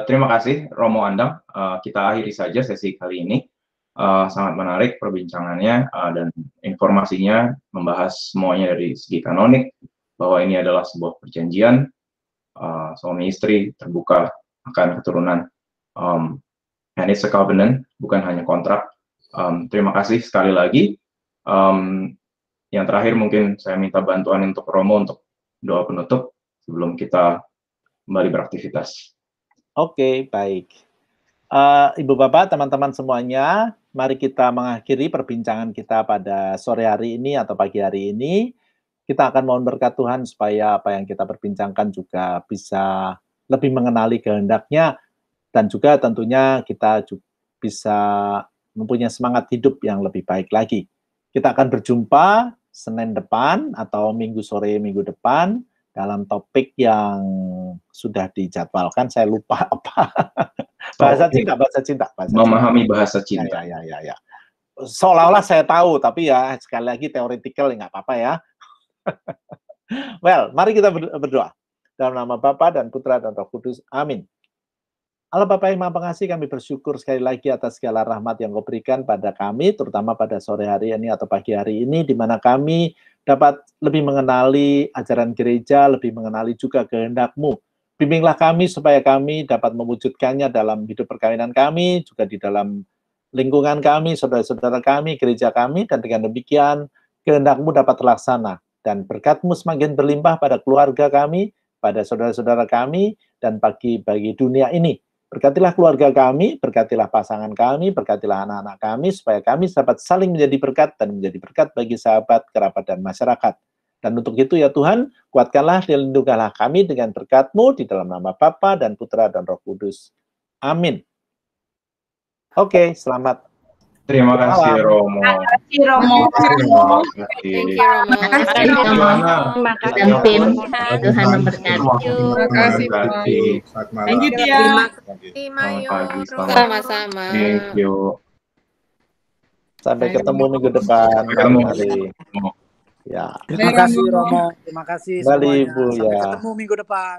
terima kasih Romo Andang. Kita akhiri saja sesi kali ini. Sangat menarik perbincangannya dan informasinya, membahas semuanya dari segi kanonik, bahwa ini adalah sebuah perjanjian suami istri terbuka akan keturunan, and it's a covenant, bukan hanya kontrak. Terima kasih sekali lagi. Yang terakhir mungkin saya minta bantuan untuk Romo untuk doa penutup sebelum kita kembali beraktivitas. Oke, baik. Ibu Bapak, teman-teman semuanya, mari kita mengakhiri perbincangan kita pada sore hari ini atau pagi hari ini. Kita akan mohon berkat Tuhan supaya apa yang kita perbincangkan juga bisa lebih mengenali kehendak-Nya, dan juga tentunya kita juga bisa mempunyai semangat hidup yang lebih baik lagi. Kita akan berjumpa Senin depan atau Minggu sore Minggu depan dalam topik yang sudah dijadwalkan. Saya lupa apa. Bahasa cinta. Memahami bahasa cinta. Ya. Seolah-olah saya tahu, tapi ya sekali lagi teoretikal, nggak apa-apa ya. Well, mari kita berdoa. Dalam nama Bapa dan Putra dan Roh Kudus. Amin. Allah Bapa yang Maha Pengasih, kami bersyukur sekali lagi atas segala rahmat yang Kau berikan pada kami, terutama pada sore hari ini atau pagi hari ini, di mana kami dapat lebih mengenali ajaran gereja, lebih mengenali juga kehendak-Mu. Bimbinglah kami supaya kami dapat mewujudkannya dalam hidup perkawinan kami, juga di dalam lingkungan kami, saudara-saudara kami, gereja kami, dan dengan demikian kehendak-Mu dapat terlaksana. Dan berkat-Mu semakin berlimpah pada keluarga kami, pada saudara-saudara kami, dan bagi dunia ini. Berkatilah keluarga kami, berkatilah pasangan kami, berkatilah anak-anak kami, supaya kami dapat saling menjadi berkat dan menjadi berkat bagi sahabat, kerabat, dan masyarakat. Dan untuk itu ya Tuhan, kuatkanlah dan lindungilah kami dengan berkat-Mu di dalam nama Bapa dan Putra dan Roh Kudus. Amin. Oke, selamat. Terima kasih Romo. Terima kasih Romo. Terima kasih. Terima kasih tim. Tuhan memberkati. Terima kasih. Thank you, Tia. Selamat pagi. Sama-sama. Thank you. Sampai ketemu minggu depan. Ketemu. Ya. Terima kasih Romo, terima kasih Kembali semuanya. Ibu Sampai ya. ketemu minggu depan.